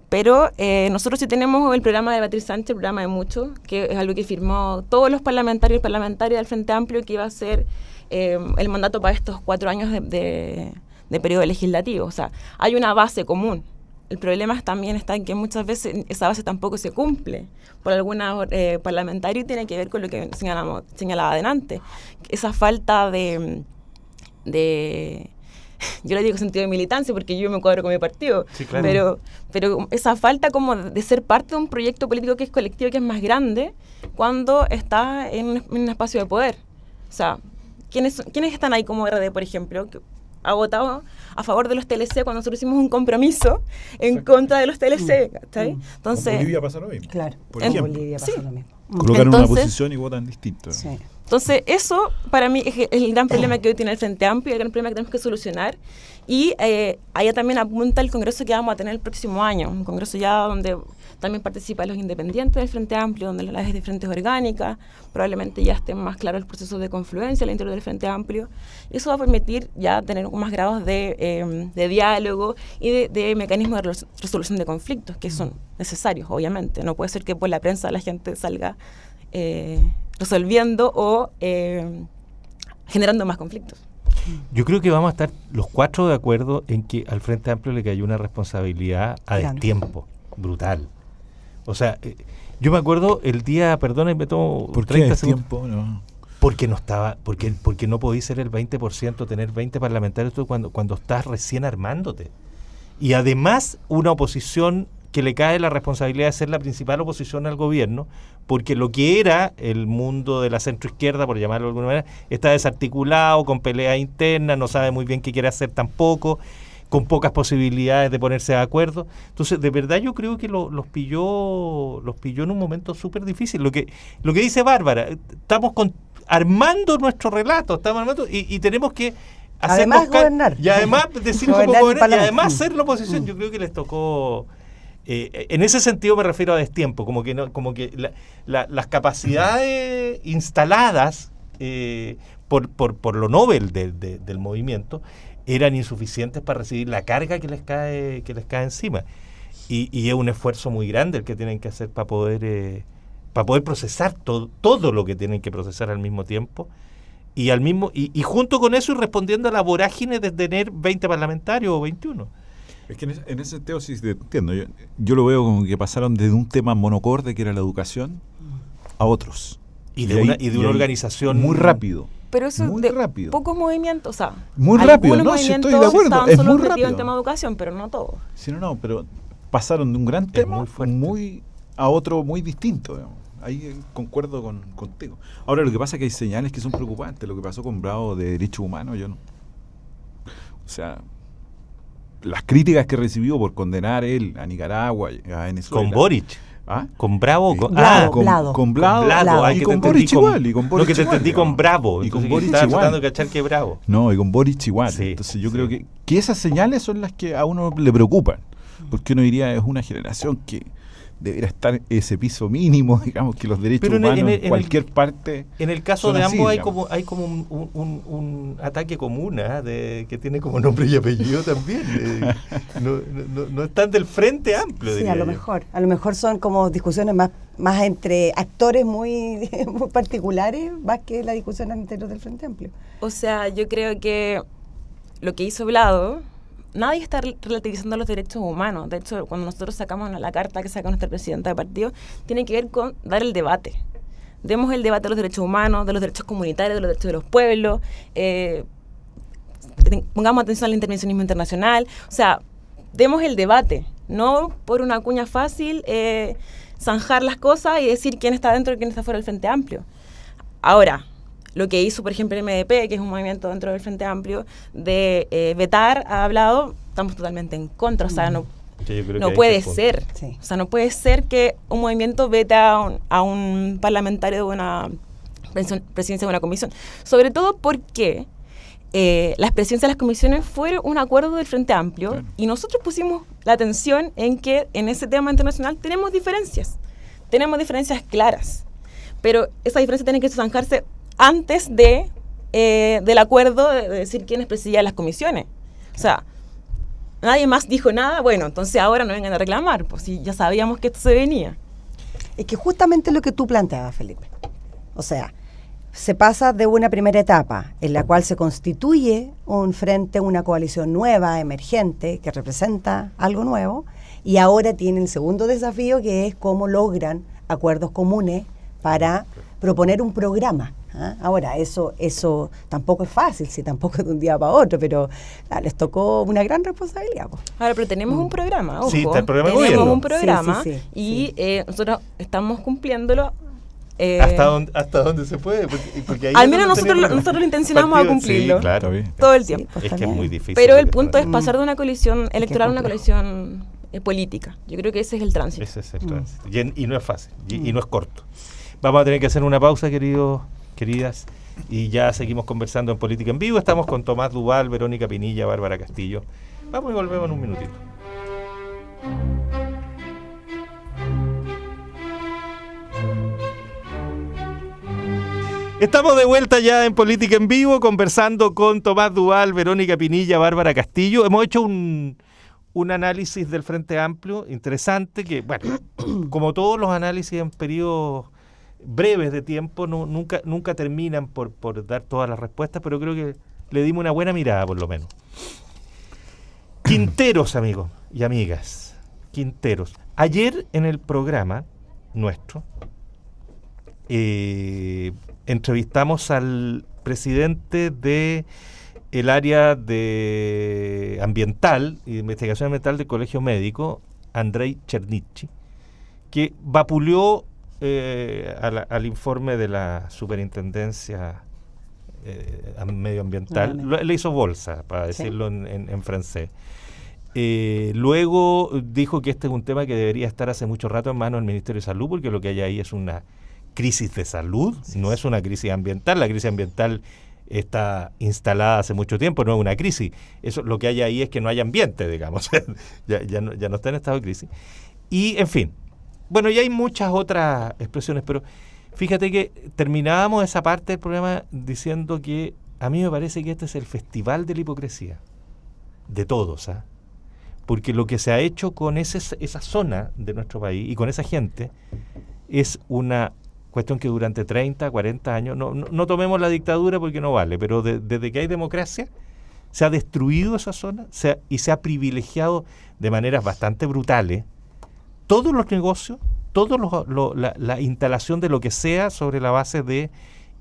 Speaker 2: Pero nosotros sí tenemos el programa de Beatriz Sánchez, el programa de muchos, que es algo que firmó todos los parlamentarios y parlamentarias del Frente Amplio, que iba a ser el mandato para estos 4 años de periodo legislativo. O sea, hay una base común. El problema también está en que muchas veces esa base tampoco se cumple por alguna parlamentaria, y tiene que ver con lo que señalaba adelante. Esa falta de yo le digo sentido de militancia porque yo me cuadro con mi partido,
Speaker 1: sí, claro.
Speaker 2: pero esa falta como de ser parte de un proyecto político que es colectivo, que es más grande, cuando está en un espacio de poder. O sea, ¿quiénes están ahí como RD, por ejemplo, que ha votado a favor de los TLC cuando nosotros hicimos un compromiso en contra de los TLC? ¿Está? Entonces,
Speaker 3: en Bolivia pasa lo mismo.
Speaker 4: Claro,
Speaker 3: en
Speaker 4: Bolivia pasa lo mismo.
Speaker 3: Colocaron una posición y votan distinto.
Speaker 4: Sí.
Speaker 2: Entonces, eso para mí es el gran problema que hoy tiene el Frente Amplio, el gran problema que tenemos que solucionar. Y allá también apunta el congreso que vamos a tener el próximo año, un congreso ya donde también participan los independientes del Frente Amplio, donde las diferentes orgánicas, probablemente ya estén más claros el proceso de confluencia al interior del Frente Amplio. Y eso va a permitir ya tener más grados de diálogo y de mecanismos de resolución de conflictos, que son necesarios, obviamente. No puede ser que por la prensa la gente salga resolviendo o generando más conflictos.
Speaker 1: Yo creo que vamos a estar los 4 de acuerdo en que al Frente Amplio le cayó una responsabilidad a destiempo, brutal. O sea, yo me acuerdo el día, perdónenme, me tomo 30 segundos.
Speaker 3: No.
Speaker 1: Porque no podéis ser el 20%, tener 20 parlamentarios cuando estás recién armándote. Y además una oposición que le cae la responsabilidad de ser la principal oposición al gobierno, porque lo que era el mundo de la centroizquierda, por llamarlo de alguna manera, está desarticulado, con peleas internas, no sabe muy bien qué quiere hacer tampoco, con pocas posibilidades de ponerse de acuerdo. Entonces, de verdad yo creo que los pilló en un momento súper difícil. Lo que dice Bárbara, estamos armando nuestro relato, y tenemos que
Speaker 4: además gobernar.
Speaker 1: Y además decir cómo gobernar, y además ser la oposición. Yo creo que les tocó... en ese sentido me refiero a destiempo, como que las capacidades instaladas por lo Nobel del movimiento eran insuficientes para recibir la carga que les cae encima, y es un esfuerzo muy grande el que tienen que hacer para poder procesar todo lo que tienen que procesar al mismo tiempo, y junto con eso ir respondiendo a la vorágine de tener 20 parlamentarios o 21.
Speaker 3: Es que en ese sentido sí te entiendo. Yo lo veo como que pasaron desde un tema monocorde, que era la educación, a otros.
Speaker 1: Y de una organización
Speaker 3: muy rápido.
Speaker 2: Pero eso
Speaker 3: muy
Speaker 2: de
Speaker 3: rápido.
Speaker 2: Pocos movimientos, o sea,
Speaker 3: muy rápido, no, si estoy de acuerdo,
Speaker 2: estaban
Speaker 3: es
Speaker 2: solo
Speaker 3: muy
Speaker 2: metidos
Speaker 3: rápido
Speaker 2: en tema de educación, pero no todos.
Speaker 3: Sí, no, pero pasaron de un gran tema a otro muy distinto, digamos. Ahí concuerdo contigo. Ahora, lo que pasa es que hay señales que son preocupantes. Lo que pasó con Bravo de Derechos Humanos, yo no. O sea, las críticas que recibió por condenar él a Nicaragua, a Venezuela.
Speaker 1: Con Boric.
Speaker 3: ¿Ah?
Speaker 1: Con Bravo.
Speaker 3: Con
Speaker 1: Blado.
Speaker 3: Y con Boric igual.
Speaker 1: Lo que te entendí con Bravo.
Speaker 3: Y con Boric
Speaker 1: estaba
Speaker 3: igual.
Speaker 1: tratando de cachar que Bravo.
Speaker 3: No, y con Boric igual.
Speaker 1: Sí,
Speaker 3: entonces yo creo que esas señales son las que a uno le preocupan. Porque uno diría, es una generación que debería estar ese piso mínimo, digamos, que los derechos humanos en cualquier parte.
Speaker 1: En el caso de ambos
Speaker 3: así,
Speaker 1: hay como un ataque común, que tiene como nombre y apellido también. No están del Frente Amplio.
Speaker 4: Sí, a lo mejor son como discusiones más entre actores muy particulares, más que la discusión al interior del Frente Amplio.
Speaker 2: O sea, yo creo que lo que hizo Blado, nadie está relativizando los derechos humanos. De hecho, cuando nosotros sacamos la carta que saca nuestra presidenta de partido, tiene que ver con dar el debate. Demos el debate de los derechos humanos, de los derechos comunitarios, de los derechos de los pueblos. Pongamos atención al intervencionismo internacional. O sea, demos el debate. no por una cuña fácil zanjar las cosas y decir quién está dentro y quién está fuera del Frente Amplio. Ahora, lo que hizo, por ejemplo, el MDP, que es un movimiento dentro del Frente Amplio, de vetar ha hablado, estamos totalmente en contra. O sea, no puede ser.
Speaker 4: Sí.
Speaker 2: O sea, no puede ser que un movimiento vete a un parlamentario de una presidencia de una comisión. Sobre todo porque las presidencias de las comisiones fueron un acuerdo del Frente Amplio, claro, y nosotros pusimos la atención en que en ese tema internacional tenemos diferencias claras, pero esa diferencia tiene que zanjarse antes del acuerdo de decir quiénes presidían las comisiones. O sea, nadie más dijo nada, bueno, entonces ahora no vengan a reclamar, pues si ya sabíamos que esto se venía.
Speaker 4: Es que justamente lo que tú planteabas, Felipe. O sea, se pasa de una primera etapa en la cual se constituye un frente, una coalición nueva, emergente, que representa algo nuevo, y ahora tiene el segundo desafío, que es cómo logran acuerdos comunes para proponer un programa. Ahora, eso tampoco es fácil, si tampoco es de un día para otro, pero les tocó una gran responsabilidad.
Speaker 2: Ahora, pero tenemos un programa, ojo.
Speaker 1: Sí, está el programa de
Speaker 2: tenemos
Speaker 1: gobierno.
Speaker 2: Un programa,
Speaker 4: sí,
Speaker 2: y nosotros estamos cumpliéndolo.
Speaker 1: ¿Hasta dónde se puede? Porque ahí
Speaker 2: al menos nosotros lo intencionamos a cumplirlo.
Speaker 1: Sí, claro.
Speaker 2: Todo el tiempo.
Speaker 4: Pues
Speaker 1: Es que es muy difícil.
Speaker 2: Pero el punto es pasar de una coalición electoral a una coalición política. Yo creo que ese es el tránsito.
Speaker 1: Ese es el tránsito. Y no es fácil, y no es corto. Vamos a tener que hacer una pausa, queridas, y ya seguimos conversando en Política en Vivo. Estamos con Tomás Duval, Verónica Pinilla, Bárbara Castillo. Vamos y volvemos en un minutito. Estamos de vuelta ya en Política en Vivo, conversando con Tomás Duval, Verónica Pinilla, Bárbara Castillo. Hemos hecho un análisis del Frente Amplio interesante que, bueno, como todos los análisis en periodos breves de tiempo, nunca terminan por dar todas las respuestas, pero creo que le dimos una buena mirada, por lo menos. Quinteros, amigos y amigas, Quinteros. Ayer en el programa nuestro entrevistamos al presidente de el área de ambiental y de investigación ambiental del Colegio Médico, Andrei Chernichi, que vapuleó al informe de la Superintendencia Medioambiental. Le hizo bolsa, para decirlo en francés. Luego dijo que este es un tema que debería estar hace mucho rato en manos del Ministerio de Salud, porque lo que hay ahí es una crisis de salud, no es una crisis ambiental. La crisis ambiental está instalada hace mucho tiempo, no es una crisis. Eso, lo que hay ahí es que no hay ambiente, digamos. ya no está en estado de crisis. Y, en fin, bueno, y hay muchas otras expresiones, pero fíjate que terminábamos esa parte del programa diciendo que a mí me parece que este es el festival de la hipocresía, de todos, porque lo que se ha hecho con esa zona de nuestro país y con esa gente es una cuestión que durante 30, 40 años, no tomemos la dictadura porque no vale, pero desde que hay democracia se ha destruido esa zona y se ha privilegiado de maneras bastante brutales todos los negocios, la instalación de lo que sea sobre la base de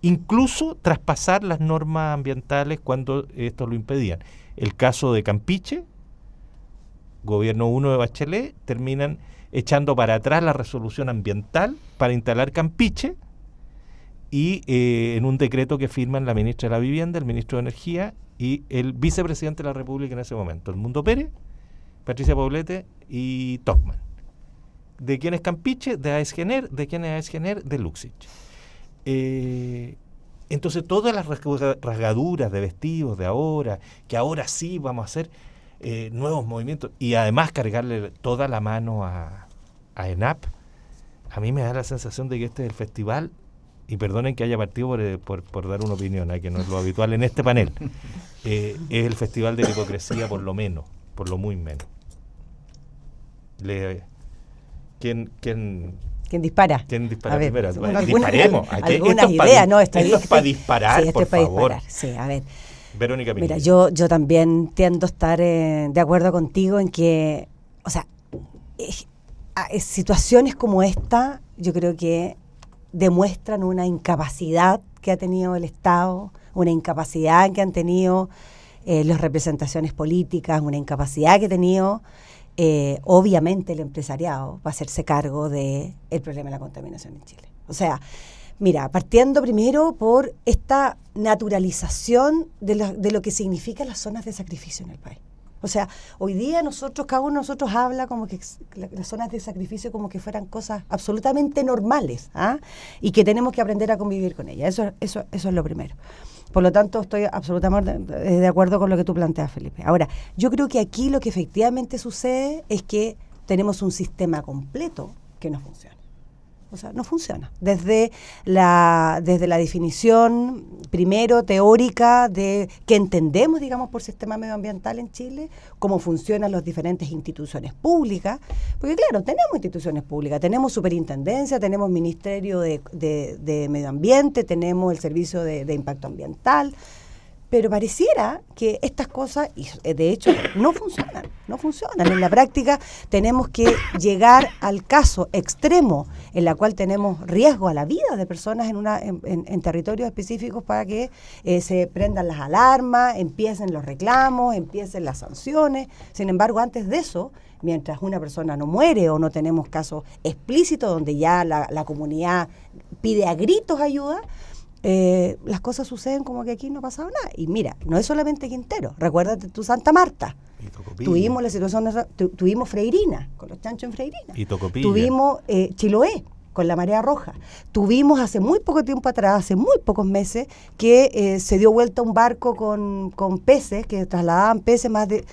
Speaker 1: incluso traspasar las normas ambientales cuando esto lo impedían. El caso de Campiche, gobierno 1 de Bachelet, terminan echando para atrás la resolución ambiental para instalar Campiche y en un decreto que firman la ministra de la Vivienda, el ministro de Energía y el vicepresidente de la República en ese momento, Edmundo Pérez, Patricia Poblete y Topman. ¿De quién es Campiche? De AES-Gener. ¿De quién es AES-Gener? De Luxich. Entonces todas las rasgaduras de vestidos de ahora, que ahora sí vamos a hacer nuevos movimientos y además cargarle toda la mano a ENAP, a mí me da la sensación de que este es el festival, y perdonen que haya partido por dar una opinión, que no es lo habitual en este panel, es el festival de la hipocresía por lo menos, por lo muy menos. ¿Quién
Speaker 4: dispara?
Speaker 1: ¿Quién dispara
Speaker 4: a ver,
Speaker 1: primero? Disparemos.
Speaker 4: Algunas ideas, ¿no?
Speaker 1: Esto es para disparar,
Speaker 4: sí,
Speaker 1: por favor.
Speaker 4: Disparar. Sí, a ver.
Speaker 1: Verónica Pinilla.
Speaker 4: Mira, yo también tiendo a estar de acuerdo contigo en que, o sea, situaciones como esta, yo creo que demuestran una incapacidad que ha tenido el Estado, una incapacidad que han tenido las representaciones políticas, una incapacidad que ha tenido obviamente el empresariado va a hacerse cargo del problema de la contaminación en Chile. O sea, mira, partiendo primero por esta naturalización de lo que significan las zonas de sacrificio en el país. O sea, hoy día cada uno de nosotros habla como que las zonas de sacrificio como que fueran cosas absolutamente normales, ¿ah? Y que tenemos que aprender a convivir con ellas. Eso es lo primero. Por lo tanto, estoy absolutamente de acuerdo con lo que tú planteas, Felipe. Ahora, yo creo que aquí lo que efectivamente sucede es que tenemos un sistema completo que no funciona. O sea, no funciona. Desde la definición, primero, teórica de qué entendemos, digamos, por sistema medioambiental en Chile, cómo funcionan las diferentes instituciones públicas, porque claro, tenemos instituciones públicas, tenemos superintendencia, tenemos Ministerio de Medio Ambiente, tenemos el Servicio de Impacto Ambiental, pero pareciera que estas cosas, y de hecho, no funcionan. En la práctica tenemos que llegar al caso extremo en la cual tenemos riesgo a la vida de personas en territorios específicos para que se prendan las alarmas, empiecen los reclamos, empiecen las sanciones. Sin embargo, antes de eso, mientras una persona no muere o no tenemos casos explícitos donde ya la comunidad pide a gritos ayuda, las cosas suceden como que aquí no ha pasado nada. Y mira, no es solamente Quintero, recuérdate tú Santa Marta. Tuvimos la situación tuvimos Freirina, con los chanchos en Freirina. Tuvimos Chiloé, con la marea roja. Tuvimos hace muy poco tiempo atrás, hace muy pocos meses, que se dio vuelta un barco con peces, que trasladaban peces, más de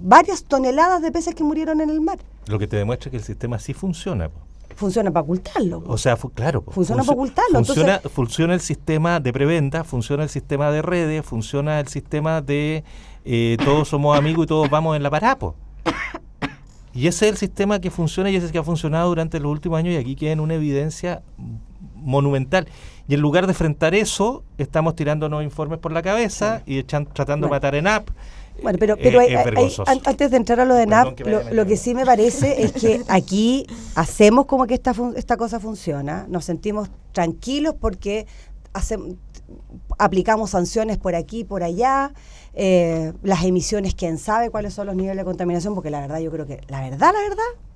Speaker 4: varias toneladas de peces que murieron en el mar.
Speaker 1: Lo que te demuestra que el sistema sí funciona.
Speaker 4: Funciona para ocultarlo.
Speaker 1: O sea, claro.
Speaker 4: Funciona para ocultarlo.
Speaker 1: Funciona el sistema de preventa, funciona el sistema de redes, funciona el sistema de todos somos amigos y todos vamos en la parada. Y ese es el sistema que funciona y ese es el que ha funcionado durante los últimos años y aquí queda en una evidencia monumental. Y en lugar de enfrentar eso, estamos tirándonos informes por la cabeza y tratando de matar en app.
Speaker 4: Bueno, pero antes de entrar a lo de NAP, lo que sí me parece es que aquí hacemos como que esta cosa funciona, nos sentimos tranquilos porque aplicamos sanciones por aquí, por allá, las emisiones, quién sabe cuáles son los niveles de contaminación, porque la verdad, yo creo que, la verdad,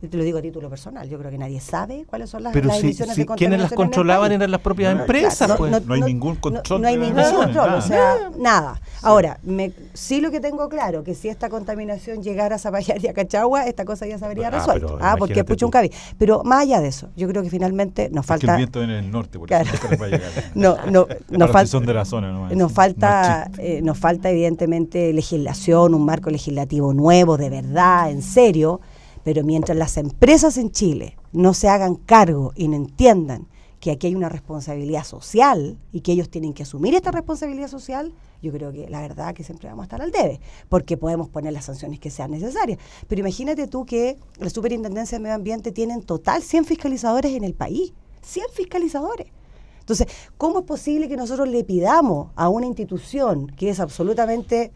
Speaker 4: yo te lo digo a título personal, yo creo que nadie sabe cuáles son las emisiones de contaminación.
Speaker 1: Quienes las controlaban eran las propias empresas.
Speaker 3: No hay ningún control.
Speaker 4: No hay ningún control, o sea, nada. Ahora, sí lo que tengo claro, que si esta contaminación llegara a Zapallar y a Cachagua, esta cosa ya se habría resuelto. Porque es Puchuncaví. Pero más allá de eso, yo creo que finalmente nos falta...
Speaker 3: Es que el viento viene en el norte, por eso nunca les va a llegar.
Speaker 4: Son de la zona, nos falta evidentemente legislación, un marco legislativo nuevo, de verdad, en serio, pero mientras las empresas en Chile no se hagan cargo y no entiendan que aquí hay una responsabilidad social y que ellos tienen que asumir esta responsabilidad social, yo creo que la verdad que siempre vamos a estar al debe, porque podemos poner las sanciones que sean necesarias. Pero imagínate tú que la Superintendencia de Medio Ambiente tiene en total 100 fiscalizadores en el país, 100 fiscalizadores. Entonces, ¿cómo es posible que nosotros le pidamos a una institución que es absolutamente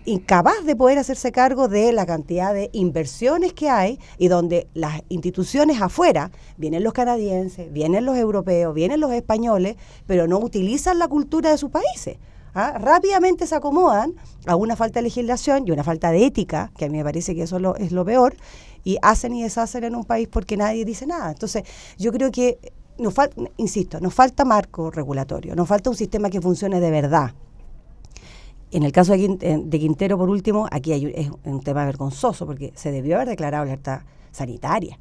Speaker 4: incapaz de poder hacerse cargo de la cantidad de inversiones que hay y donde las instituciones afuera, vienen los canadienses, vienen los europeos, vienen los españoles, pero no utilizan la cultura de sus países? Rápidamente se acomodan a una falta de legislación y una falta de ética, que a mí me parece que eso es lo peor, y hacen y deshacen en un país porque nadie dice nada. Entonces, yo creo que nos falta marco regulatorio, nos falta un sistema que funcione de verdad. En el caso de Quintero, por último, aquí es un tema vergonzoso porque se debió haber declarado alerta sanitaria.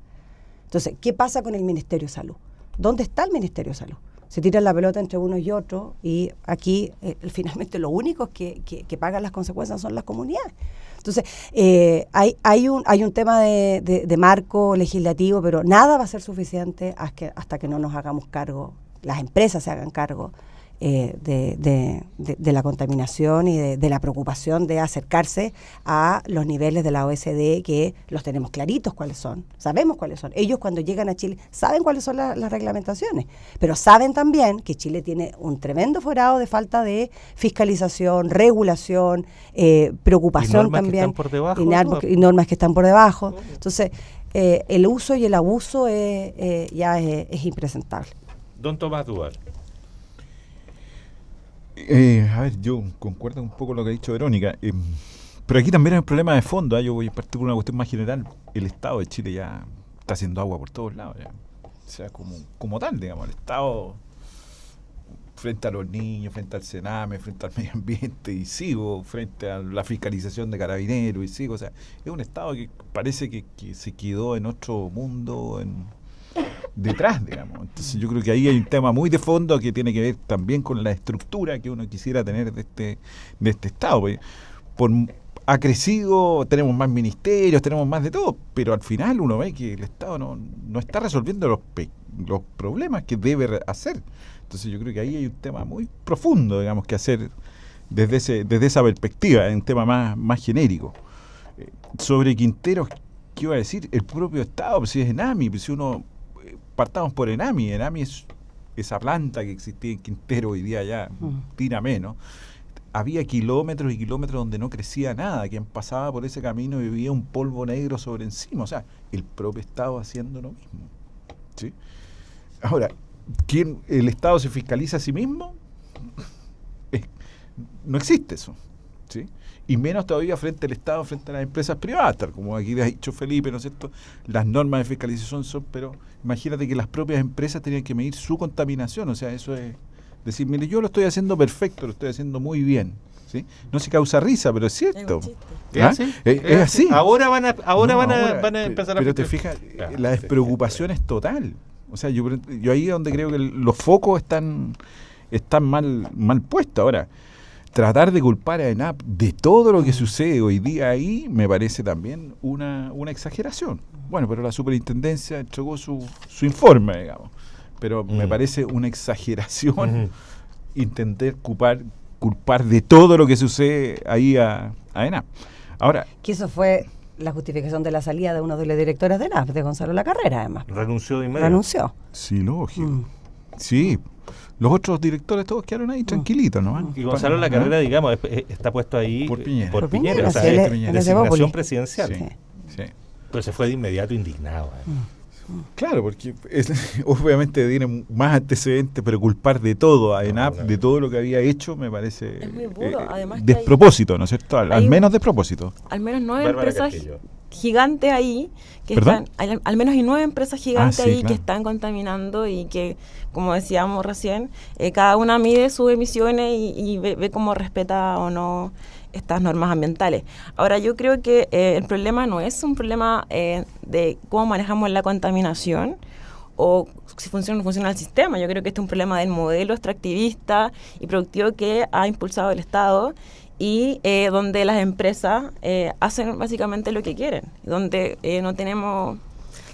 Speaker 4: Entonces, ¿qué pasa con el Ministerio de Salud? ¿Dónde está el Ministerio de Salud? Se tiran la pelota entre unos y otros y aquí finalmente lo único que pagan las consecuencias son las comunidades. Entonces, hay un tema de marco legislativo, pero nada va a ser suficiente hasta que no nos hagamos cargo, las empresas se hagan cargo de la contaminación y de la preocupación de acercarse a los niveles de la OECD, que los tenemos claritos cuáles son, sabemos cuáles son. Ellos cuando llegan a Chile saben cuáles son las reglamentaciones, pero saben también que Chile tiene un tremendo forado de falta de fiscalización, regulación, preocupación también. Y normas que están por debajo. Entonces, el uso y el abuso ya es impresentable.
Speaker 1: Don Tomás Duval.
Speaker 3: A ver, yo concuerdo un poco con lo que ha dicho Verónica. Pero aquí también hay un problema de fondo. Yo voy a partir por una cuestión más general. El Estado de Chile ya está haciendo agua por todos lados. Ya. O sea, como tal, digamos, el Estado frente a los niños, frente al Sename, frente al medio ambiente, y sigo, frente a la fiscalización de carabineros, y sigo. O sea, es un Estado que parece que se quedó en otro mundo detrás, digamos. Entonces yo creo que ahí hay un tema muy de fondo que tiene que ver también con la estructura que uno quisiera tener de este Estado. Ha crecido, tenemos más ministerios, tenemos más de todo, pero al final uno ve que el Estado no está resolviendo los problemas que debe hacer. Entonces yo creo que ahí hay un tema muy profundo, digamos, que hacer desde esa perspectiva, un tema más genérico. Sobre Quinteros, ¿qué iba a decir? El propio Estado, pues si es ENAMI, pues si partamos por ENAMI es esa planta que existía en Quintero, hoy día ya tira menos. Había kilómetros y kilómetros donde no crecía nada, quien pasaba por ese camino y vivía un polvo negro sobre encima. O sea, el propio Estado haciendo lo mismo, ¿sí? Ahora, ¿el Estado se fiscaliza a sí mismo? No existe eso, ¿sí? Y menos todavía frente al Estado, frente a las empresas privadas, tal como aquí ha dicho Felipe, ¿no es cierto? Las normas de fiscalización pero imagínate que las propias empresas tenían que medir su contaminación. O sea, eso es decir, mire, yo lo estoy haciendo perfecto, lo estoy haciendo muy bien, ¿sí? No se causa risa, pero es cierto.
Speaker 1: ¿Es así?
Speaker 3: Es así.
Speaker 1: Ahora van a empezar a...
Speaker 3: Pero te fijas, la despreocupación es total. O sea, yo ahí es donde creo que los focos están mal puestos. Ahora, tratar de culpar a ENAP de todo lo que sucede hoy día ahí me parece también una exageración. Bueno, pero la superintendencia entregó su informe, digamos. Pero me parece una exageración intentar culpar de todo lo que sucede ahí a ENAP. Ahora,
Speaker 4: que eso fue la justificación de la salida de uno de los directores de ENAP, de Gonzalo Lacarrera, además.
Speaker 1: Renunció de inmediato.
Speaker 4: Renunció.
Speaker 3: Sí, lógico. Sí. Los otros directores todos quedaron ahí tranquilitos, ¿no?
Speaker 1: Y Gonzalo Lacarrera, digamos, está puesto ahí
Speaker 3: por Piñera.
Speaker 1: Por Piñera, o sea, designación presidencial. Sí. Pero se fue de inmediato indignado.
Speaker 3: Claro, porque obviamente tiene más antecedentes, pero culpar de todo a ENAP, de todo lo que había hecho, me parece
Speaker 2: es muy burdo. Además
Speaker 3: despropósito, ¿no es cierto? Al menos despropósito.
Speaker 2: Al menos 9 empresas gigantes ahí que al menos hay 9 empresas gigantes ahí que están contaminando y que, como decíamos recién, cada una mide sus emisiones y ve cómo respeta o no estas normas ambientales. Ahora, yo creo que el problema no es un problema de cómo manejamos la contaminación o si funciona o no funciona el sistema. Yo creo que este es un problema del modelo extractivista y productivo que ha impulsado el Estado y donde las empresas hacen básicamente lo que quieren, donde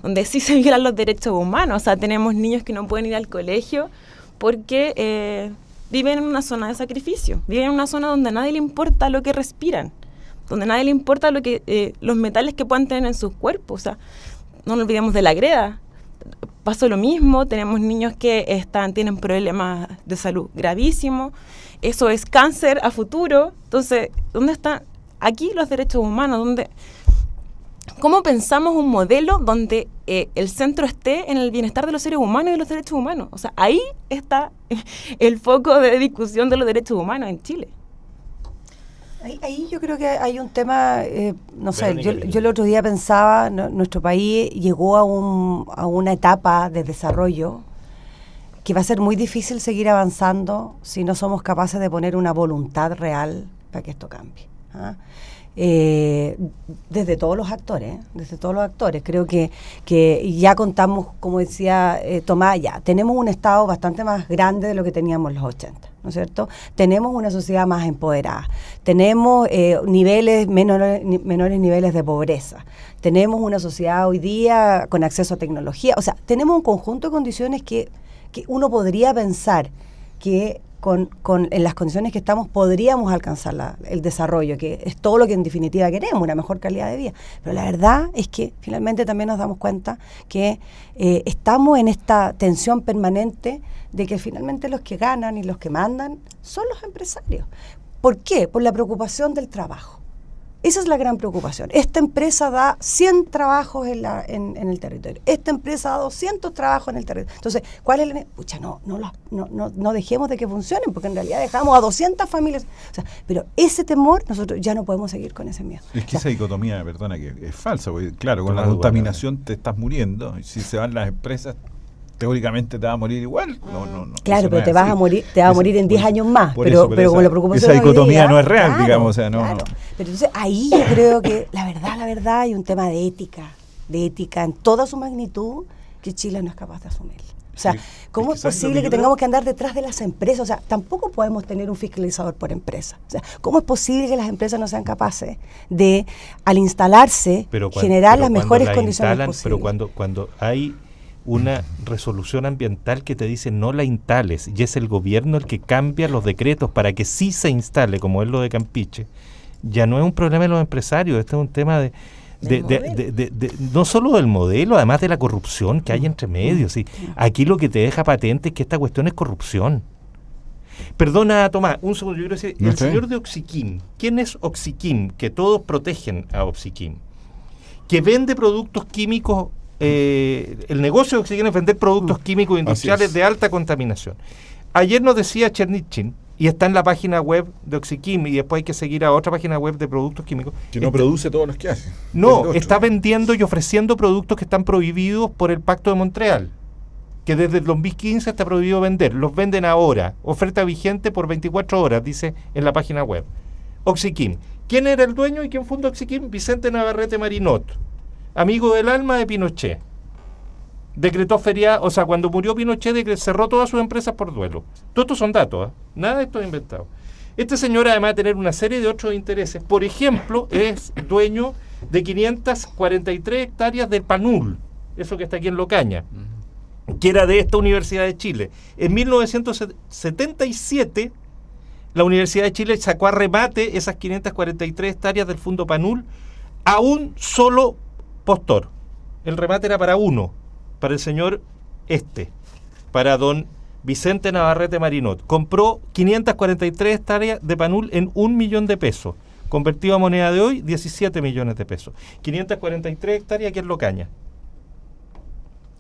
Speaker 2: donde sí se violan los derechos humanos. O sea, tenemos niños que no pueden ir al colegio porque viven en una zona de sacrificio, viven en una zona donde a nadie le importa lo que respiran, donde a nadie le importa los metales que puedan tener en sus cuerpos. O sea, no nos olvidemos de la greda. Pasó lo mismo, tenemos niños que tienen problemas de salud gravísimos, eso es cáncer a futuro. Entonces, ¿dónde están aquí los derechos humanos? ¿Cómo pensamos un modelo donde el centro esté en el bienestar de los seres humanos y de los derechos humanos? O sea, ahí está el foco de discusión de los derechos humanos en Chile.
Speaker 4: Ahí yo creo que hay un tema, no sé, yo el otro día pensaba, nuestro país llegó a una etapa de desarrollo que va a ser muy difícil seguir avanzando si no somos capaces de poner una voluntad real para que esto cambie. Desde todos los actores, creo que ya contamos, como decía Tomás, ya tenemos un Estado bastante más grande de lo que teníamos en los 80, ¿no es cierto? Tenemos una sociedad más empoderada, tenemos menores niveles de pobreza, tenemos una sociedad hoy día con acceso a tecnología, o sea, tenemos un conjunto de condiciones que uno podría pensar que en las condiciones que estamos podríamos alcanzar el desarrollo, que es todo lo que en definitiva queremos, una mejor calidad de vida. Pero la verdad es que finalmente también nos damos cuenta que estamos en esta tensión permanente de que finalmente los que ganan y los que mandan son los empresarios. ¿Por qué? Por la preocupación del trabajo. Esa es la gran preocupación. Esta empresa da 100 trabajos en el territorio. Esta empresa da 200 trabajos en el territorio. Entonces, ¿cuál es el...? Pucha, no dejemos de que funcionen, porque en realidad dejamos a 200 familias. O sea, pero ese temor, nosotros ya no podemos seguir con ese miedo.
Speaker 3: Es que esa dicotomía, perdona, que es falsa, porque claro, con la contaminación te estás muriendo, y si se van las empresas, teóricamente te va a morir igual. No.
Speaker 4: Claro, pero te vas a morir en 10 años más.
Speaker 3: Pero
Speaker 4: como la preocupación
Speaker 3: esa dicotomía no es real, digamos. O sea, no.
Speaker 4: Pero entonces ahí yo creo que la verdad hay un tema de ética en toda su magnitud que Chile no es capaz de asumir. O sea, ¿cómo es posible que tengamos que andar detrás de las empresas? O sea, tampoco podemos tener un fiscalizador por empresa. O sea, ¿cómo es posible que las empresas no sean capaces de, al instalarse, generar las mejores condiciones posibles?
Speaker 1: Pero cuando hay una resolución ambiental que te dice no la instales, y es el gobierno el que cambia los decretos para que sí se instale, como es lo de Campiche, ya no es un problema de los empresarios, este es un tema de no solo del modelo, además de la corrupción que hay entre medios. ¿Sí? Aquí lo que te deja patente es que esta cuestión es corrupción. Perdona, Tomás, un segundo, yo quiero decir, el señor de Oxiquim, ¿quién es Oxiquim? Que todos protegen a Oxiquim, que vende productos químicos. El negocio de Oxiquim es vender productos químicos industriales de alta contaminación. Ayer nos decía Chernichkin, y está en la página web de Oxiquim, y después hay que seguir a otra página web de productos químicos.
Speaker 3: Que no produce todos los que hace.
Speaker 1: No, está vendiendo y ofreciendo productos que están prohibidos por el Pacto de Montreal, que desde el 2015 está prohibido vender. Los venden ahora, oferta vigente por 24 horas, dice en la página web. Oxiquim. ¿Quién era el dueño y quién fundó Oxiquim? Vicente Navarrete Marinot, amigo del alma de Pinochet. Decretó feriado, o sea, cuando murió Pinochet cerró todas sus empresas por duelo. Todos estos son datos, nada de esto es inventado. Este señor, además de tener una serie de otros intereses, por ejemplo, es dueño de 543 hectáreas del Panul, eso que está aquí en Locaña, que era de esta Universidad de Chile. En 1977, la Universidad de Chile sacó a remate esas 543 hectáreas del Fondo Panul a un solo postor. El remate era para uno, para el señor para don Vicente Navarrete Marinot. Compró 543 hectáreas de Panul en 1 millón de pesos. Convertido a moneda de hoy, 17 millones de pesos. 543 hectáreas aquí en Locaña.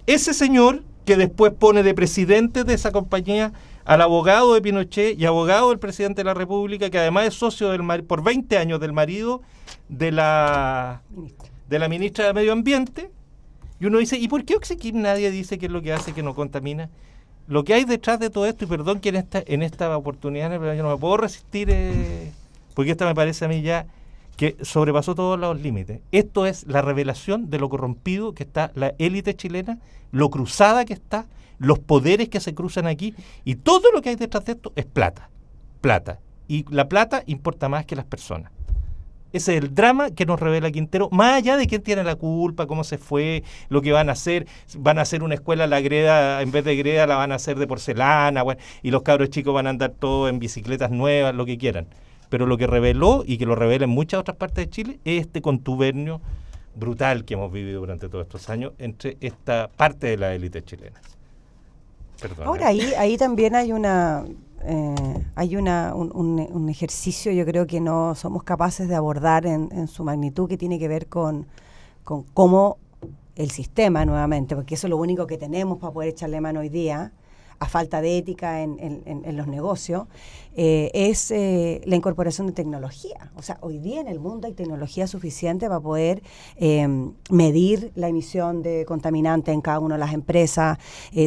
Speaker 1: Ese señor, que después pone de presidente de esa compañía al abogado de Pinochet y abogado del presidente de la República, que además es socio por 20 años del marido de la ministra de Medio Ambiente, y uno dice, ¿y por qué Oxiquim nadie dice qué es lo que hace que no contamina? Lo que hay detrás de todo esto, y perdón que en esta oportunidad pero yo no me puedo resistir, porque esta me parece a mí ya que sobrepasó todos los límites. Esto es la revelación de lo corrompido que está la élite chilena, lo cruzada que está, los poderes que se cruzan aquí, y todo lo que hay detrás de esto es plata. Y la plata importa más que las personas. Ese es el drama que nos revela Quintero, más allá de quién tiene la culpa, cómo se fue, lo que van a hacer una escuela, la greda, en vez de greda la van a hacer de porcelana, bueno, y los cabros chicos van a andar todos en bicicletas nuevas, lo que quieran. Pero lo que reveló, y que lo revela en muchas otras partes de Chile, es este contubernio brutal que hemos vivido durante todos estos años entre esta parte de la élite chilena. Perdón.
Speaker 4: Ahora ahí también hay un ejercicio, yo creo que no somos capaces de abordar en su magnitud, que tiene que ver con cómo el sistema, nuevamente, porque eso es lo único que tenemos para poder echarle mano hoy día, a falta de ética en los negocios, es la incorporación de tecnología. O sea, hoy día en el mundo hay tecnología suficiente para poder medir la emisión de contaminantes en cada una de las empresas,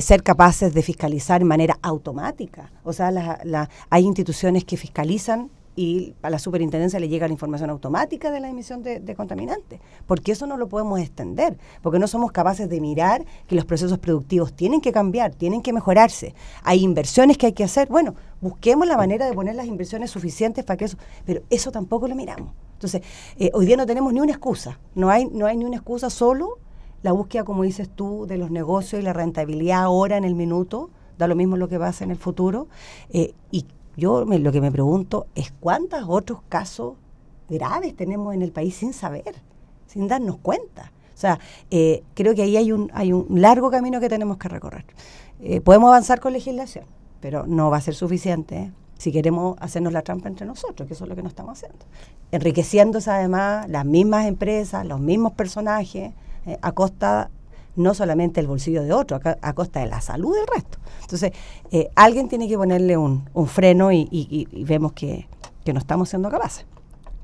Speaker 4: ser capaces de fiscalizar de manera automática. O sea, hay instituciones que fiscalizan y a la superintendencia le llega la información automática de la emisión de contaminantes, porque eso no lo podemos extender, porque no somos capaces de mirar que los procesos productivos tienen que cambiar, tienen que mejorarse, hay inversiones que hay que hacer. Bueno, busquemos la manera de poner las inversiones suficientes para que eso, pero eso tampoco lo miramos. Entonces, hoy día no tenemos ni una excusa, no hay ni una excusa, solo la búsqueda, como dices tú, de los negocios y la rentabilidad ahora en el minuto, da lo mismo lo que pasa en el futuro, y yo lo que me pregunto es cuántos otros casos graves tenemos en el país sin saber, sin darnos cuenta. O sea, creo que ahí hay un largo camino que tenemos que recorrer. Podemos avanzar con legislación, pero no va a ser suficiente, si queremos hacernos la trampa entre nosotros, que eso es lo que no estamos haciendo. Enriqueciéndose además las mismas empresas, los mismos personajes, a costa no solamente del bolsillo de otro, a costa de la salud del resto. Entonces, alguien tiene que ponerle un freno y vemos que no estamos siendo capaces.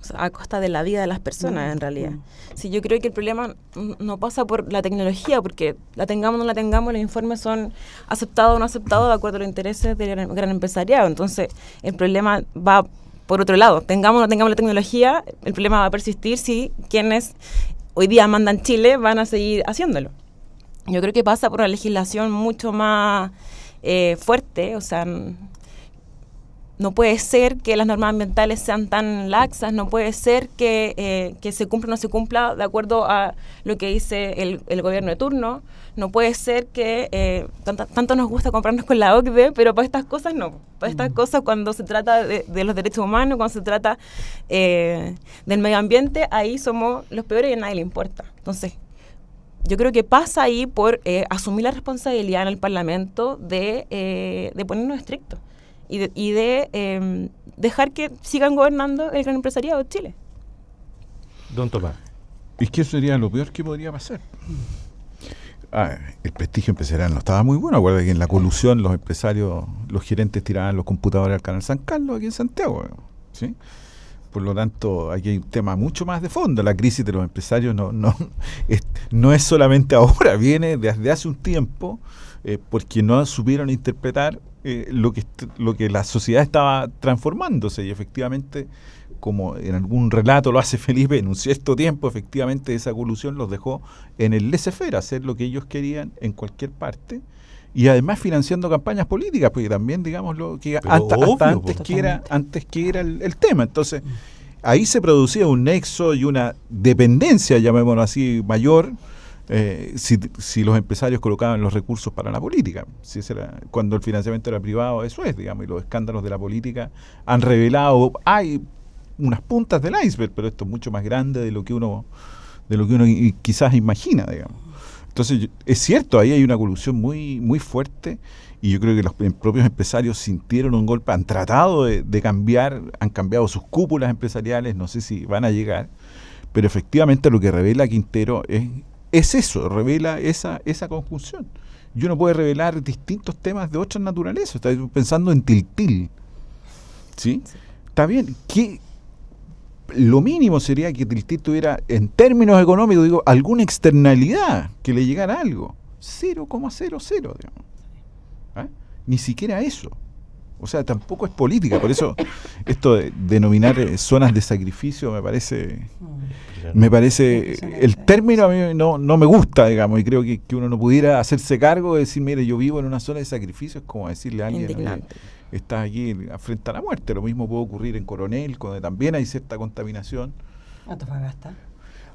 Speaker 2: O sea, a costa de la vida de las personas, en realidad. Sí, yo creo que el problema no pasa por la tecnología, porque la tengamos o no la tengamos, los informes son aceptados o no aceptados de acuerdo a los intereses del gran empresariado. Entonces, el problema va por otro lado. Tengamos o no tengamos la tecnología, el problema va a persistir si quienes hoy día mandan Chile van a seguir haciéndolo. Yo creo que pasa por una legislación mucho más fuerte, o sea, no puede ser que las normas ambientales sean tan laxas, no puede ser que se cumpla o no se cumpla de acuerdo a lo que dice el gobierno de turno, no puede ser que tanto nos gusta comprarnos con la OCDE, pero para estas cosas no. Para estas cosas, cuando se trata de los derechos humanos, cuando se trata del medio ambiente, ahí somos los peores y a nadie le importa. Entonces, yo creo que pasa ahí por asumir la responsabilidad en el Parlamento de ponernos estrictos y de dejar que sigan gobernando el gran empresariado de Chile.
Speaker 1: Don Tomás.
Speaker 3: Es que eso sería lo peor que podría pasar. El prestigio empresarial no estaba muy bueno. Acuérdate que en la colusión los empresarios, los gerentes tiraban los computadores al Canal San Carlos aquí en Santiago, ¿sí? Por lo tanto, aquí hay un tema mucho más de fondo. La crisis de los empresarios no es solamente ahora, viene desde hace un tiempo, porque no supieron interpretar lo que la sociedad estaba transformándose, y efectivamente, como en algún relato lo hace Felipe, en un cierto tiempo, efectivamente esa colusión los dejó en el laissez-faire, hacer lo que ellos querían en cualquier parte, y además financiando campañas políticas, porque también, digámoslo, que antes que era el tema. Entonces, ahí se producía un nexo y una dependencia, llamémoslo así, mayor, si los empresarios colocaban los recursos para la política. Si cuando el financiamiento era privado, eso es, digamos, y los escándalos de la política han revelado, hay unas puntas del iceberg, pero esto es mucho más grande de lo que uno quizás imagina, digamos. Entonces, es cierto, ahí hay una colusión muy, muy fuerte, y yo creo que los propios empresarios sintieron un golpe, han tratado de cambiar, han cambiado sus cúpulas empresariales, no sé si van a llegar, pero efectivamente lo que revela Quintero es eso, revela esa conjunción. Y uno puede revelar distintos temas de otras naturalezas. Estoy pensando en Tiltil, ¿sí? Está bien, que lo mínimo sería que Tiltil tuviera, en términos económicos, digo, alguna externalidad, que le llegara algo. 0,00, digamos. ¿Ah? Ni siquiera eso. O sea, tampoco es política. Por eso esto de denominar zonas de sacrificio me parece el término a mí no me gusta, digamos, y creo que uno no pudiera hacerse cargo de decir, mire, yo vivo en una zona de sacrificio. Es como decirle a alguien, estás aquí frente a la muerte. Lo mismo puede ocurrir en Coronel, donde también hay cierta contaminación.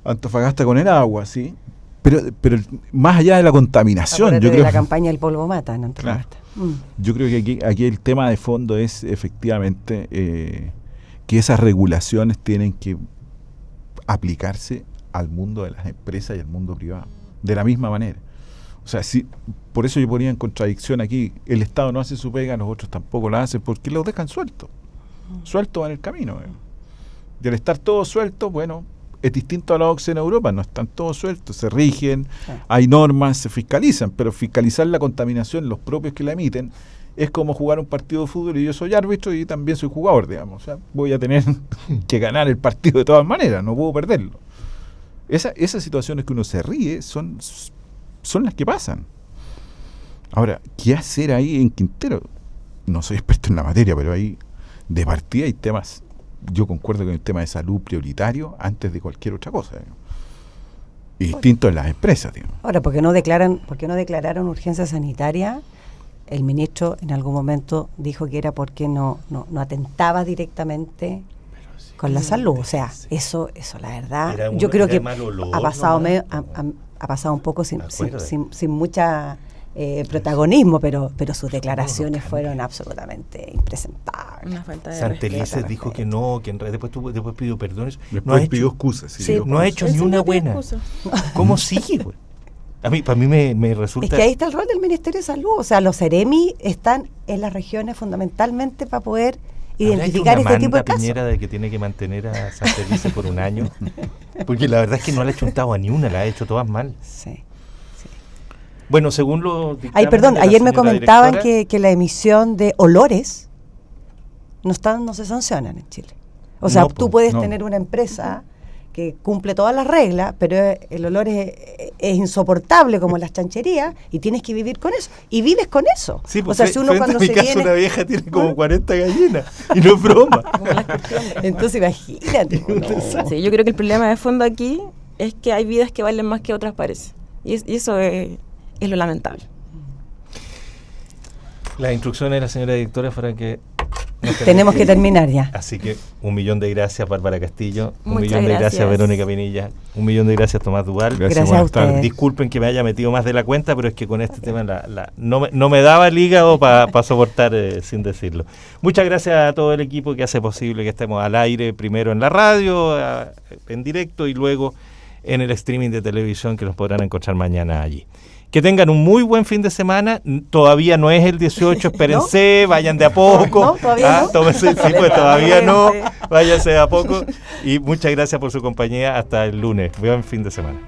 Speaker 3: Antofagasta con el agua, sí. Pero más allá de la contaminación, yo creo
Speaker 4: la campaña del polvo mata en Antofagasta.
Speaker 3: Claro. Yo creo que aquí el tema de fondo es efectivamente que esas regulaciones tienen que aplicarse al mundo de las empresas y al mundo privado, de la misma manera. O sea, por eso yo ponía en contradicción aquí, el Estado no hace su pega, los otros tampoco la hacen, porque los dejan sueltos en el camino. Y al estar todos sueltos, bueno, es distinto a la OCDE en Europa, no están todos sueltos, se rigen, hay normas, se fiscalizan, pero fiscalizar la contaminación, los propios que la emiten, es como jugar un partido de fútbol y yo soy árbitro y también soy jugador, digamos. O sea, voy a tener que ganar el partido de todas maneras, no puedo perderlo. Esas situaciones que uno se ríe son las que pasan. Ahora, ¿qué hacer ahí en Quintero? No soy experto en la materia, pero ahí de partida hay temas. Yo concuerdo que hay un tema de salud prioritario antes de cualquier otra cosa, digamos. Y distinto en las empresas, digamos.
Speaker 4: Ahora, ¿por qué no declararon urgencia sanitaria? El ministro en algún momento dijo que era porque no atentaba directamente con la salud. O sea, eso la verdad, yo creo que ha pasado un poco sin mucha protagonismo, pero sus declaraciones fueron absolutamente impresentables.
Speaker 2: Una falta de
Speaker 1: Santelices dijo que no, que después pidió perdón.
Speaker 3: Después pidió excusas.
Speaker 1: Sí, no ha hecho ni una buena. ¿Cómo sigue, güey? Para mí me resulta...
Speaker 4: Es que ahí está el rol del Ministerio de Salud. O sea, los Ceremi están en las regiones fundamentalmente para poder
Speaker 1: ¿Habrá
Speaker 4: identificar
Speaker 1: hecho
Speaker 4: este tipo de
Speaker 1: Amanda
Speaker 4: casos.
Speaker 1: Piñera de que tiene que mantener a Santelice por un año? Porque la verdad es que no le ha chuntado a ni una, la ha hecho todas mal.
Speaker 4: Sí.
Speaker 1: Bueno, según los
Speaker 4: Ay,
Speaker 1: dictámenes
Speaker 4: perdón,
Speaker 1: de la
Speaker 4: ayer me
Speaker 1: señora
Speaker 4: comentaban
Speaker 1: directora,
Speaker 4: que la emisión de olores no se sancionan en Chile. O sea,
Speaker 1: No,
Speaker 4: tú
Speaker 1: po,
Speaker 4: puedes
Speaker 3: no.
Speaker 4: tener una empresa que cumple todas las reglas, pero el olor es insoportable como las chancherías y tienes que vivir con eso. Y vives con eso.
Speaker 1: Sí,
Speaker 4: o
Speaker 1: pues
Speaker 4: sea, si uno
Speaker 1: frente
Speaker 4: cuando
Speaker 1: a mi
Speaker 4: se
Speaker 1: casa
Speaker 4: viene...
Speaker 1: una vieja tiene como 40 gallinas y no es broma.
Speaker 4: Entonces imagínate. No.
Speaker 2: Sí, yo creo que el problema de fondo aquí es que hay vidas que valen más que otras, parece. Y eso es lo lamentable.
Speaker 1: Las instrucciones de la señora directora fueron que...
Speaker 4: Tenemos que terminar ya.
Speaker 1: Así que 1.000.000 de gracias, Bárbara Castillo.
Speaker 2: Muchas
Speaker 1: 1.000.000 de gracias,
Speaker 2: gracias.
Speaker 1: Verónica Pinilla. 1.000.000 de gracias, Tomás Duval.
Speaker 3: Gracias,
Speaker 4: Gracias a
Speaker 3: buenas tardes.
Speaker 4: ustedes.
Speaker 1: Disculpen que me haya metido más de la cuenta, pero es que con este tema no me daba el hígado para soportar sin decirlo. Muchas gracias a todo el equipo que hace posible que estemos al aire, primero en la radio, en directo, y luego en el streaming de televisión que los podrán encontrar mañana allí. Que tengan un muy buen fin de semana. Todavía no es el 18, espérense, vayan de a poco.
Speaker 4: No, todavía no.
Speaker 1: Tómense, sí, pues todavía no, váyanse de a poco. Y muchas gracias por su compañía. Hasta el lunes. Buen fin de semana.